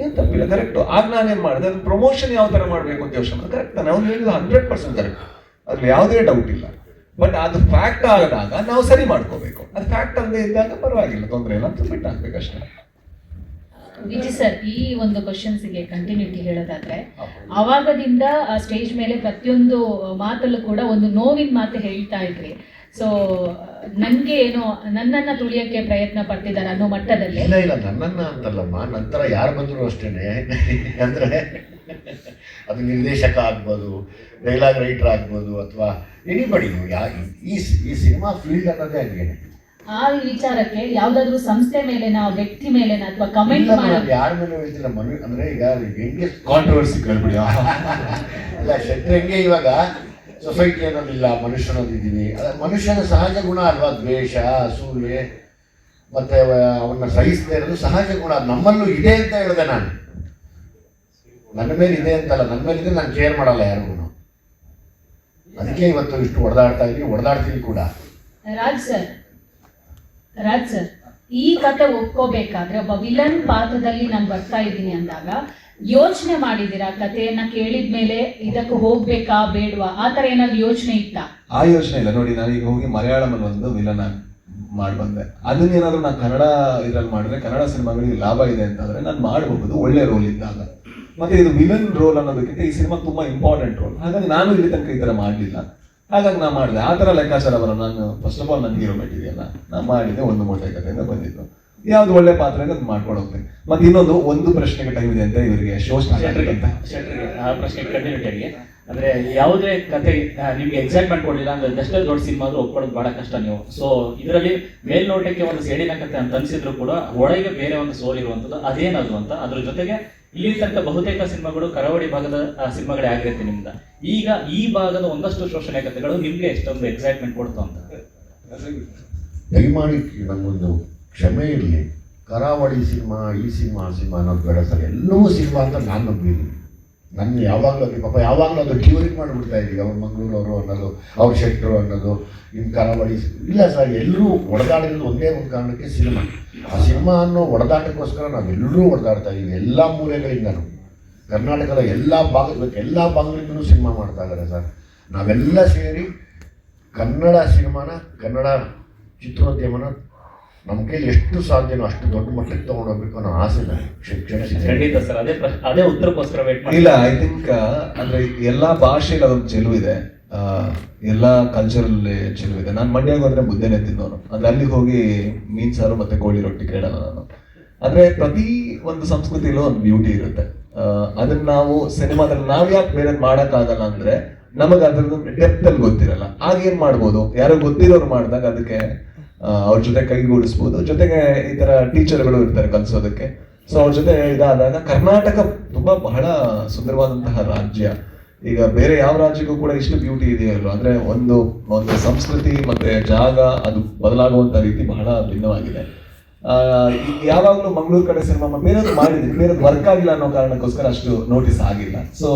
ಏನ್ ತಪ್ಪಿಲ್ಲ, ಕರೆಕ್ಟು. ಆಗ ನಾನೇನ್ ಮಾಡಿದೆ, ಅದ್ರ ಪ್ರಮೋಷನ್ ಯಾವ ತರ ಮಾಡ್ಬೇಕು ಅಂತ ಯೋಚನೆ ಮಾಡಿದೆ, ಕರೆಕ್ಟ್ ತಾನೆ, ಅವ್ನು ಹೇಳಿದ್ರು 100% ಕರೆಕ್ಟ್, ಅದ್ರಲ್ಲಿ ಯಾವುದೇ ಡೌಟ್ ಇಲ್ಲ. ಬಟ್ ಅದು ಫ್ಯಾಕ್ಟ್ ಆದಾಗ ನಾವು ಸರಿ ಮಾಡ್ಕೋಬೇಕು. ಅದು ಫ್ಯಾಕ್ಟ್ ಅಲ್ಲದೆ ಇದ್ದಾಗ ಪರವಾಗಿಲ್ಲ, ತೊಂದರೆ ಇಲ್ಲ ಅಂತ ಬಿಟ್ಟು ಹಾಕ್ಬೇಕಷ್ಟೇ. ವಿಜಯ್ ಸರ್, ಈ ಒಂದು ಕ್ವಶನ್ಸ್ಗೆ ಕಂಟಿನ್ಯೂಟಿ ಹೇಳೋದಾದ್ರೆ, ಅವಾಗದಿಂದ ಆ ಸ್ಟೇಜ್ ಮೇಲೆ ಪ್ರತಿಯೊಂದು ಮಾತಲ್ಲೂ ಕೂಡ ಒಂದು ನೋವಿನ ಮಾತು ಹೇಳ್ತಾ ಇದ್ರಿ. ಸೊ ನನಗೆ ಏನೋ ನನ್ನನ್ನು ತುಳಿಯೋಕ್ಕೆ ಪ್ರಯತ್ನ ಪಡ್ತಿದ್ದಾರೆ ಅನ್ನೋ ಮಟ್ಟದಲ್ಲಿ. ಇಲ್ಲ ಇಲ್ಲ, ನನ್ನನ್ನು ಅಂತಲ್ಲಮ್ಮ, ನಂತರ ಯಾರು ಬಂದರೂ ಅಷ್ಟೇನೆ. ಅಂದರೆ ಅದು ನಿರ್ದೇಶಕ ಆಗ್ಬೋದು, ಡೈಲಾಗ್ ರೈಟರ್ ಆಗ್ಬೋದು, ಅಥವಾ ಎನಿಬಡಿ. ಈ ಸಿನಿಮಾ ಫೀಲ್ಡ್ ಅನ್ನೋದೇ ಹಂಗೆ. ಆ ವಿಚಾರಕ್ಕೆ ಯಾವ್ದಾದ್ರು ಸಂಸ್ಥೆ ಮೇಲೆ ನಾವು ವ್ಯಕ್ತಿ ಮೇಲೆ ಅಥವಾ ಕಮೆಂಟ್ ಮಾಡಿ ಯಾರ ಮೇಲೆ ಹೇಳ್ತಿಲ್ಲ. ಅಂದ್ರೆ ಈಗ ಹೆಂಗೆ ಕಾಂಟ್ರವರ್ಸಿ ಕೇಳ್ಬಿಡಿ. ಅಲ್ಲ, ಶೆಟ್ಟಿ ಹೆಂಗೆ ಇವಾಗ ಸೊಸೈಟಿ ಅನ್ನೋದಿಲ್ಲ, ಮನುಷ್ಯ ಅನ್ನೋದಿದ್ದೀನಿ. ಮನುಷ್ಯನ ಸಹಜ ಗುಣ ಅಲ್ವಾ, ದ್ವೇಷ, ಅಸೂಯೆ, ಮತ್ತೆ ಅವನ್ನ ಸಹಿಸದೇ ಇರೋದು ಸಹಜ ಗುಣ. ನಮ್ಮಲ್ಲೂ ಇದೆ ಅಂತ ಹೇಳಿದೆ ನಾನು. ನನ್ನ ಮೇಲೆ ಇದೆ ಅಂತಲ್ಲ, ನನ್ನ ಮೇಲೆ ಇದೆ, ನಾನು ಕೇರ್ ಮಾಡಲ್ಲ ಯಾರಿಗೂ. ಅದಕ್ಕೆ ಇವತ್ತು ಇಷ್ಟು ಹೊಡೆದಾಡ್ತೀನಿ ಕೂಡ. ರಾಜ್ ಸರ್, ಈ ಕತೆ ಒಪ್ಕೋಬೇಕಾದ್ರೆ ಒಬ್ಬ ವಿಲನ್ ಪಾತ್ರದಲ್ಲಿ ನಾನು ಬರ್ತಾ ಇದ್ದೀನಿ ಅಂದಾಗ ಯೋಚನೆ ಮಾಡಿದ್ದೀರಾ? ಕಥೆಯನ್ನ ಕೇಳಿದ್ಮೇಲೆ ಇದಕ್ಕೆ ಹೋಗ್ಬೇಕಾ ಬೇಡವಾ, ಆ ತರ ಏನಾದ್ರು ಯೋಚನೆ ಇತ್ತಾ? ಆ ಯೋಚನೆ ಇಲ್ಲ ನೋಡಿ. ನಾನೀಗ ಹೋಗಿ ಮಲಯಾಳಮಲ್ಲಿ ಒಂದು ವಿಲನ್ ಮಾಡಿ ಬಂದೆ. ಅದನ್ನೇನಾದ್ರೂ ನಾನು ಕನ್ನಡ ಇದ್ರಲ್ಲಿ ಮಾಡಿದ್ರೆ, ಕನ್ನಡ ಸಿನಿಮಾಗಳಿಗೆ ಲಾಭ ಇದೆ ಅಂತಂದ್ರೆ ನಾನು ಮಾಡಬಹುದು, ಒಳ್ಳೆ ರೋಲ್ ಇದ್ದಾಗ. ಮತ್ತೆ ಇದು ವಿಲನ್ ರೋಲ್ ಅನ್ನೋದಕ್ಕಿಂತ ಈ ಸಿನಿಮಾ ತುಂಬಾ ಇಂಪಾರ್ಟೆಂಟ್ ರೋಲ್. ಹಾಗಾಗಿ ನಾನು ಇಲ್ಲಿ ತನಕ ಈ ತರ ಮಾಡಲಿಲ್ಲ, ಹಾಗಾಗಿ ನಾನು ಮಾಡಿದೆ. ಆ ಥರ ಲೆಕ್ಕಾಚಾರ ಬರೋ, ನಾನು ಫಸ್ಟ್ ಆಫ್ ಆಲ್ ನನಗೆ ಹೀರೋ ಮೆಟೀರಿಯಲ್ ನಾನು ಮಾಡಿದ್ದೆ, ಒಂದು ಮೋಟೆ ಕಥೆಯಿಂದ ಬಂದಿದ್ದು. ಯಾವ್ದು ಒಳ್ಳೆ ಪಾತ್ರ ಇದೆ ಅದು ಮಾಡ್ಕೊಂಡು ಹೋಗ್ತೀನಿ. ಮತ್ತೆ ಒಂದು ಪ್ರಶ್ನೆಗೆ ಟೈಮ್ ಇದೆ ಅಂತ ಇವರಿಗೆ ಶೆಟ್ರಿಗೆ ಆ ಪ್ರಶ್ನೆ ಕಂಟಿನ್ಯೂಟಿಯಾಗಿ, ಅಂದ್ರೆ ಯಾವುದೇ ಕತೆ ನಿಮ್ಗೆ ಎಕ್ಸಾಕ್ಟ್ ಮಾಡ್ಕೊಡ್ಲಿಲ್ಲ ಅಂದ್ರೆ ಎಷ್ಟೇ ದೊಡ್ಡ ಸಿನಿಮಾ ಆದ್ರೂ ಒಪ್ಕೊಳ್ಳೋದು ಬಹಳ ಕಷ್ಟ ನೀವು. ಸೊ ಇದರಲ್ಲಿ ಮೇಲ್ನೋಟಕ್ಕೆ ಒಂದು ಸೇಡಿನ ಕತೆ ಅಂತ ಅನ್ಸಿದ್ರು ಕೂಡ ಒಳಗೆ ಬೇರೆ ಒಂದು ಸೋಲ್ ಇರುವಂಥದ್ದು, ಅದೇನದು ಅಂತ. ಅದ್ರ ಜೊತೆಗೆ ಇಲ್ಲಿ ತನಕ ಬಹುತೇಕ ಸಿನಿಮಾಗಳು ಕರಾವಳಿ ಭಾಗದ ಸಿನಿಮಾಗಳೇ ಆಗಿರುತ್ತೆ ನಿಮ್ದ. ಈಗ ಈ ಭಾಗದ ಒಂದಷ್ಟು ಶೋಷಣೆ ಕಥೆಗಳು ನಿಮ್ಗೆ ಎಷ್ಟೊಂದು ಎಕ್ಸೈಟ್ಮೆಂಟ್ ಕೊಡ್ತು ಅಂತ. ದಯಮಾಡಿ ನಮಗೊಂದು ಕ್ಷಮೆ ಇರಲಿ. ಕರಾವಳಿ ಸಿನಿಮಾ, ಈ ಸಿನಿಮಾ ಅನ್ನೋದು ಬೇಡ ಸರ್. ಎಲ್ಲವೂ ಸಿನಿಮಾ ಅಂತ ನಾನು ನಂಬಿದ್ದೀನಿ. ನನ್ನ ಯಾವಾಗಲೂ ಯಾವಾಗಲೂ ಅದು ಕ್ಯೂರಿಂಗ್ ಮಾಡಿಬಿಡ್ತಾ ಇದ್ದೀವಿ. ಅವ್ರು ಮಂಗಳೂರವರು ಅನ್ನೋದು, ಅವ್ರ ಶೆಟ್ಟರು ಅನ್ನೋದು, ಇನ್ನು ಕರಾವಳಿ ಇಲ್ಲ ಸರ್. ಎಲ್ಲರೂ ಹೊಡೆದಾಡಿರೋದು ಒಂದೇ ಒಂದು ಕಾರಣಕ್ಕೆ, ಸಿನಿಮಾ. ಆ ಸಿನಿಮಾ ಅನ್ನೋ ಹೊಡೆದಾಟಕ್ಕೋಸ್ಕರ ನಾವೆಲ್ಲರೂ ಹೊಡೆದಾಡ್ತಾ ಇದ್ದೀವಿ, ಎಲ್ಲ ಮೂಲೆಗಳಿಂದನೂ. ಕರ್ನಾಟಕದ ಎಲ್ಲ ಭಾಗಗಳಿಂದಲೂ ಸಿನಿಮಾ ಮಾಡ್ತಾ ಇದ್ದಾರೆ ಸರ್. ನಾವೆಲ್ಲ ಸೇರಿ ಕನ್ನಡ ಸಿನಿಮಾನ, ಕನ್ನಡ ಚಿತ್ರೋದ್ಯಮನ ನಮ್ಮ ಕೈಲಿ ಎಷ್ಟು ಸಾಧ್ಯನೋ ಅಷ್ಟು ದೊಡ್ಡ ಮಟ್ಟಕ್ಕೆ ತಗೊಂಡೋಗ್ಬೇಕು ಅನ್ನೋ ಆಸೆ ಖಂಡಿತ ಸರ್. ಅದೇ ಉತ್ತರಕ್ಕೋಸ್ಕರ ವೇಟ್ ಮಾಡಿ. ಇಲ್ಲ, ಐ ಥಿಂಕ್ ಅಂದ್ರೆ ಎಲ್ಲಾ ಭಾಷೆಯಲ್ಲಿ ಅದೊಂದು ಚೆಲುವಿದೆ, ಎಲ್ಲಾ ಕಲ್ಚರಲ್ ಚೆಲುವಿದೆ. ನಾನು ಮಂಡ್ಯಕ್ಕೆ ಹೋದ್ರೆ ಮುದ್ದೆನೆ ತಿನ್ನೋನು, ಅಂದ್ರೆ ಅಲ್ಲಿಗೆ ಹೋಗಿ ಮೀನ್ ಸಾರು ಮತ್ತೆ ಕೋಳಿ ರೊಟ್ಟಿ ಕೇಳಲ್ಲ ನಾನು. ಅಂದ್ರೆ ಪ್ರತಿ ಒಂದು ಸಂಸ್ಕೃತಿಲೂ ಒಂದು ಬ್ಯೂಟಿ ಇರುತ್ತೆ. ಅದನ್ನ ನಾವು ಸಿನಿಮಾದಲ್ಲಿ ನಾವ್ ಯಾಕೆ ಬೇರೆ ಮಾಡಕ್ಕಾಗಲ್ಲ ಅಂದ್ರೆ ನಮಗೆ ಅದ್ರದ್ದು ಡೆಪ್ತ್ ಅಲ್ಲಿ ಗೊತ್ತಿರಲ್ಲ. ಆಗ ಏನ್ ಮಾಡ್ಬೋದು, ಯಾರೋ ಗೊತ್ತಿರೋರು ಮಾಡಿದಾಗ ಅದಕ್ಕೆ ಅವ್ರ ಜೊತೆ ಕೈಗೂಡಿಸ್ಬೋದು. ಜೊತೆಗೆ ಈ ತರ ಟೀಚರ್ಗಳು ಇರ್ತಾರೆ ಕಲಿಸೋದಕ್ಕೆ. ಸೊ ಅವ್ರ ಜೊತೆ ಇದಾದಾಗ ಕರ್ನಾಟಕ ತುಂಬಾ ಬಹಳ ಸುಂದರವಾದಂತಹ ರಾಜ್ಯ. ಈಗ ಬೇರೆ ಯಾವ ರಾಜ್ಯಕ್ಕೂ ಕೂಡ ಇಷ್ಟು ಬ್ಯೂಟಿ ಇದೆಯಲ್ಲ, ಅಂದ್ರೆ ಒಂದು ಸಂಸ್ಕೃತಿ ಮತ್ತೆ ಜಾಗ ಅದು ಬದಲಾಗುವಂತ ರೀತಿ ಬಹಳ ಭಿನ್ನವಾಗಿದೆ. ಯಾವಾಗಲೂ ಮಂಗಳೂರು ಕಡೆ ಸಿನಿಮಾ ಬೇರೆಯವ್ರು ಮಾಡಿದ್ವಿ, ಬೇರೆಯವ್ರು ವರ್ಕ್ ಆಗಿಲ್ಲ ಅನ್ನೋ ಕಾರಣಕ್ಕೋಸ್ಕರ ಅಷ್ಟು ನೋಟಿಸ್ ಆಗಿಲ್ಲ. ಸೊ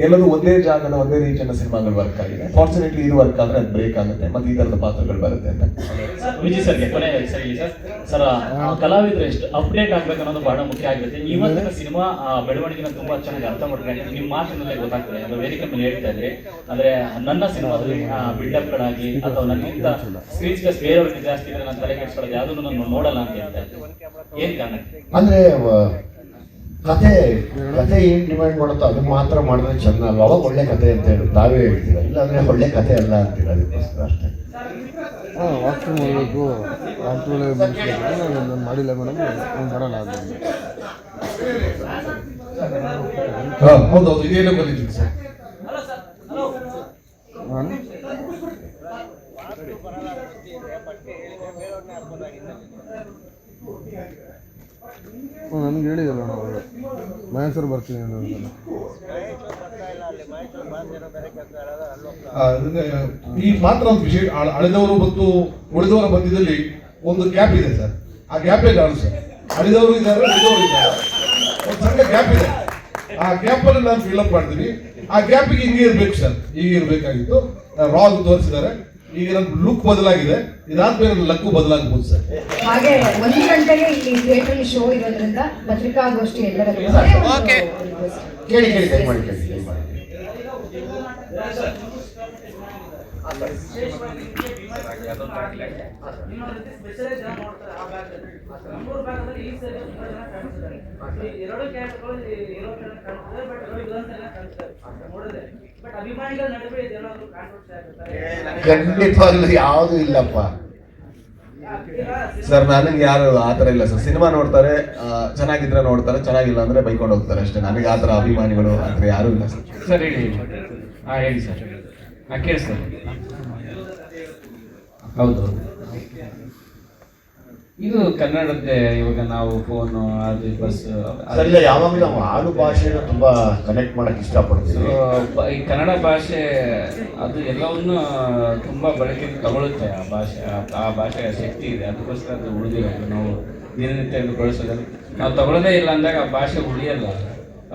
ಎಲ್ಲರೂ ಒಂದೇ ಜಾಗದ ಒಂದೇ ರೀತಿಯ ಸಿನಿಮಾಗಳು ವರ್ಕ್ ಆಗಿದೆ. ಫಾರ್ಚುನೇಟ್ಲಿ ಇದು ವರ್ಕ್ ಆದ್ರೆ ಅದು ಬ್ರೇಕ್ ಆಗುತ್ತೆ ಮತ್ತೆ ಈ ತರದ ಪಾತ್ರಗಳು ಬರುತ್ತೆ ಅಂತ. ವಿಜಯ್ ಸರ್ಗೆ ಕೊನೆಯದಾಗಿ ಸರ್ ಕಲಾವಿದರು ಎಷ್ಟು ಅಪ್ಡೇಟ್ ಆಗ್ಬೇಕು ಅನ್ನೋದು ಬಹಳ ಮುಖ್ಯ ಆಗಿರುತ್ತೆ. ಇವತ್ತಿನ ಸಿನಿಮಾ ಬೆಳವಣಿಗೆನ ತುಂಬಾ ಚೆನ್ನಾಗಿ ಅರ್ಥ ಮಾಡ್ಕೊಂಡು ನಿಮ್ಮ ಮಾತಿನಲ್ಲೇ ಗೊತ್ತಾಗ್ತದೆ. ಅದು ವೇದಿಕೆ ಮೇಲೆ ಹೇಳ್ತಾ ಇದ್ರಿ ಅಂದ್ರೆ ನನ್ನ ಸಿನಿಮಾದಲ್ಲಿ ಬಿಲ್ಡಪ್ಗಳಾಗಿ ಅಥವಾ ನನಗಿಂತ ಸ್ಕ್ರೀನ್ ಸ್ಪೇಸ್ ಬೇರೆಯವ್ರಿಗೆ ಜಾಸ್ತಿ ಇದ್ರೆ ನಾನು ತಲೆ ಕೆಡಿಸ್ಕೊಳ್ಳೋದು ಯಾವುದನ್ನು ನಾನು ನೋಡಲ್ಲ ಅಂತ ಹೇಳ್ತಾ ಇದ್ದೆ. ಏನ್ ಕಾರಣ? ಅಂದ್ರೆ ಕತೆ ಏನ್ ಡಿಮ್ಯಾಂಡ್ ಮಾಡುತ್ತೋ ಅದನ್ನ ಮಾತ್ರ ಮಾಡಿದ್ರೆ ಚೆಂದ ಅಲ್ವಾ? ಅವಾಗ ಒಳ್ಳೆ ಕತೆ ಅಂತ ಹೇಳಿ ತಾವೇ ಹೇಳ್ತೀರಾ, ಇಲ್ಲಾಂದ್ರೆ ಒಳ್ಳೆ ಕತೆ ಅಲ್ಲ ಅಂತೀರ. ಅದಕ್ಕೋಸ್ಕರ ಅಷ್ಟೇ. ವಾಕಿಂಗ್ ಮಾಡಬೇಕು, ನಾನು ಮಾಡಿಲ್ಲ ಮೇಡಮ್, ನಾನು ಬರಲ್ಲ ಅದು. ಹೌದೌದು, ಇದೇನೋ ಬಂದಿದ್ದೀನಿ ಸರ್. ನನಗೆ ಹೇಳಿದಲ್ಲ ನಾವು ಮಹೇಶ್ವರ ಬರ್ತೀನಿ ಅನ್ನೋದನ್ನ. ಈ ಮಾತ್ರ ಒಂದು ವಿಷಯ, ಅಳೆದವರು ಮತ್ತು ಉಳಿದವರ ಮಧ್ಯದಲ್ಲಿ ಒಂದು ಗ್ಯಾಪ್ ಇದೆ ಸರ್. ಆ ಗ್ಯಾಪೇ ಕಾಣು ಸರ್. ಅಳಿದವರು ಇದ್ದಾರೆ, ಉಳಿದವರು ಇದ್ದಾರೆ, ಒಂದು ಸಣ್ಣ ಗ್ಯಾಪ್ ಇದೆ. ಆ ಗ್ಯಾಪಲ್ಲಿ ನಾನು ಫಿಲ್ಅಪ್ ಮಾಡ್ತೀನಿ. ಆ ಗ್ಯಾಪಿಗೆ ಹಿಂಗೆ ಇರಬೇಕು ಸರ್, ಹೀಗೆ ಇರಬೇಕಾಗಿತ್ತು. ರಾಗ್ ತೋರಿಸಿದ್ದಾರೆ, ಈಗ ನನ್ನ ಲುಕ್ ಬದಲಾಗಿದೆ. ಇದಾದ್ಮೇಲೆ ಲಕ್ಕು ಬದಲಾಗಬಹುದು ಸರ್. ಹಾಗೆ 1 ಗಂಟೆಗೆ ಇಲ್ಲಿ ಥಿಯೇಟರ್ ಶೋ ಇರೋದ್ರಿಂದ ಪತ್ರಿಕಾಗೋಷ್ಠಿ ಎಲ್ಲರಲ್ಲೂ ಕೇಳಿ ದಯಮಾಡಿ ಕೇಳಿ. ಖಂಡಿತವಾಗ್ಲೂ ಯಾವುದು ಇಲ್ಲಪ್ಪ ಸರ್. ನನಗೆ ಯಾರು ಆತರ ಇಲ್ಲ ಸರ್. ಸಿನಿಮಾ ನೋಡ್ತಾರೆ, ಚೆನ್ನಾಗಿದ್ರೆ ನೋಡ್ತಾರೆ, ಚೆನ್ನಾಗಿಲ್ಲ ಅಂದ್ರೆ ಬೈಕೊಂಡು ಹೋಗ್ತಾರೆ ಅಷ್ಟೇ. ನನಗೆ ಆತರ ಅಭಿಮಾನಿಗಳು ಆತರ ಯಾರು ಇಲ್ಲ ಸರ್. ಸರ್ ಹೇಳಿ. ಹೇಳಿ ಸರ್. ಕೇಳಿ ಸರ್. ಹೌದು, ಇದು ಕನ್ನಡದ್ದೇ. ಇವಾಗ ನಾವು ಫೋನು ಅದು ಬಸ್ ಸರಿಲ್ಲ, ಯಾವಾಗಲೂ ನಾವು ಆಡು ಭಾಷೆನ ತುಂಬಾ ಕನೆಕ್ಟ್ ಮಾಡಕ್ ಇಷ್ಟಪಡ್ತೀವಿ. ಈ ಕನ್ನಡ ಭಾಷೆ ಅದು ಎಲ್ಲವನ್ನೂ ತುಂಬಾ ಬಳಕೆ ತಗೊಳುತ್ತೆ. ಆ ಭಾಷೆಯ ಶಕ್ತಿ ಇದೆ, ಅದಕ್ಕೋಸ್ಕರ ಅದು ಉಳಿದಿರೋದು. ನಾವು ದಿನನಿತ್ಯ ಬಳಸೋದ್ರಲ್ಲಿ ನಾವು ತಗೊಳ್ಳೋದೇ ಇಲ್ಲ ಅಂದಾಗ ಆ ಭಾಷೆ ಉಳಿಯಲ್ಲ.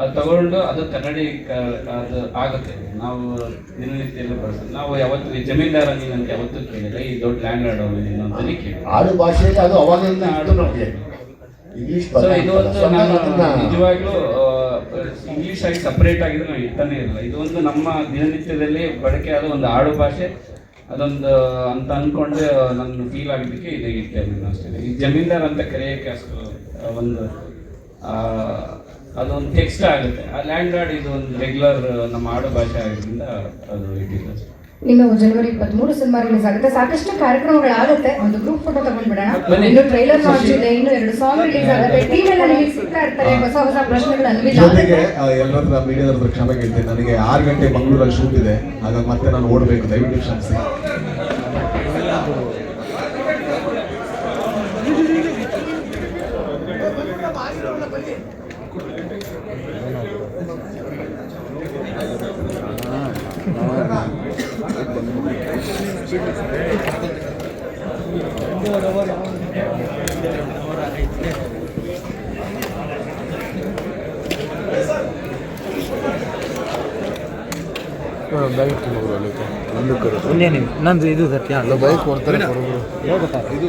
ಅದು ತಗೊಂಡು ಅದು ಕನ್ನಡಿ ಅದು ಆಗುತ್ತೆ. ನಾವು ದಿನನಿತ್ಯ ಬಳಸೋದು. ನಾವು ಯಾವತ್ತು ಈ ಜಮೀನ್ದಾರ ನೀನು ಯಾವತ್ತೂ ಕೇಳಿಲ್ಲ, ಈ ದೊಡ್ಡ ಲ್ಯಾಂಡ್ ಲಾರ್ಡ್ ಅವನು ನೀನು ಅಂತಲೇ ಕೇಳಿ. ಆಡು ಭಾಷೆಯಲ್ಲಿ ಅದು ಅವಾಗಿಂದ ಆಡು ನಮಗೆ ಇಂಗ್ಲಿಷ್. ಇದು ಒಂದು ನಾನು ನಿಜವಾಗ್ಲೂ ಇಂಗ್ಲಿಷ್ ಆಗಿ ಸಪರೇಟ್ ಆಗಿದ್ರೆ ನಾವು ಇರ್ತಾನೆ ಇಲ್ಲ. ಇದು ಒಂದು ನಮ್ಮ ದಿನನಿತ್ಯದಲ್ಲಿ ಬಳಕೆ ಆದ ಒಂದು ಆಡು ಭಾಷೆ. ಅದೊಂದು ಅಂತ ಅಂದ್ಕೊಂಡು ನನ್ನ ಫೀಲ್ ಆಗಿದ್ದಕ್ಕೆ ಇದು ಇರ್ತೇನೆ ಅಷ್ಟೇ. ಈ ಜಮೀನ್ದಾರ್ ಅಂತ ಕರೆಯೋಕ್ಕೆ ಅಷ್ಟು ಒಂದು ಅದೊಂದು ಟೆಕ್ಸ್ಟ್ ಆಗುತ್ತೆ. ಆ ಲ್ಯಾಂಡ್ ಲಾರ್ಡ್ ಇದು ಒಂದು ರೆಗ್ಯುಲರ್ ನಮ್ಮ ಆಡು ಭಾಷೆ ಆಗಿದ್ದರಿಂದ ಅದು ಇಟ್ಟಿಲ್ಲ. ಇನ್ನು ಜನವರಿ 23 ಸಿನಿಮಾ ರಿಲೀಸ್ ಆಗುತ್ತೆ. ಸಾಕಷ್ಟು ಕಾರ್ಯಕ್ರಮಗಳಾಗುತ್ತೆ. ಒಂದು ಗ್ರೂಪ್ ಫೋಟೋ ತಗೊಂಡ್ಬಿಡೋಣ. ಇನ್ನು ಟ್ರೈಲರ್ ಲಾಂಚ್ ಇದೆ, ಇನ್ನು 2 ಸಾಂಗ್ ರಿಲೀಸ್ ಆಗುತ್ತೆ. ಟೀಮ್ ಎಲ್ಲ ನಿಮಗೆ ಸಿಗ್ತಾ ಇರ್ತಾರೆ, ಹೊಸ ಪ್ರಶ್ನೆಗಳು ಅನ್ವಿಲ್ ಜೊತೆಗೆ ಎಲ್ಲರ ಹತ್ರ ಮೀಡಿಯಾದ ಹತ್ರ ಕ್ಷಮೆ ಕೇಳ್ತೀನಿ. ನನಗೆ 6 ಗಂಟೆ ಮಂಗಳೂರಲ್ಲಿ ಶೂಟ್ ಇದೆ, ಹಾಗಾಗಿ ಮತ್ತೆ ನಾನು ಓಡಬೇಕು. ದಯವಿಟ್ಟು ಕ್ಷಮಿಸಿ. ನಂದು ಇದು ಸತ್ಯ ಬೈಕ್ ಕೊಡ್ತಾರೆ ಇದು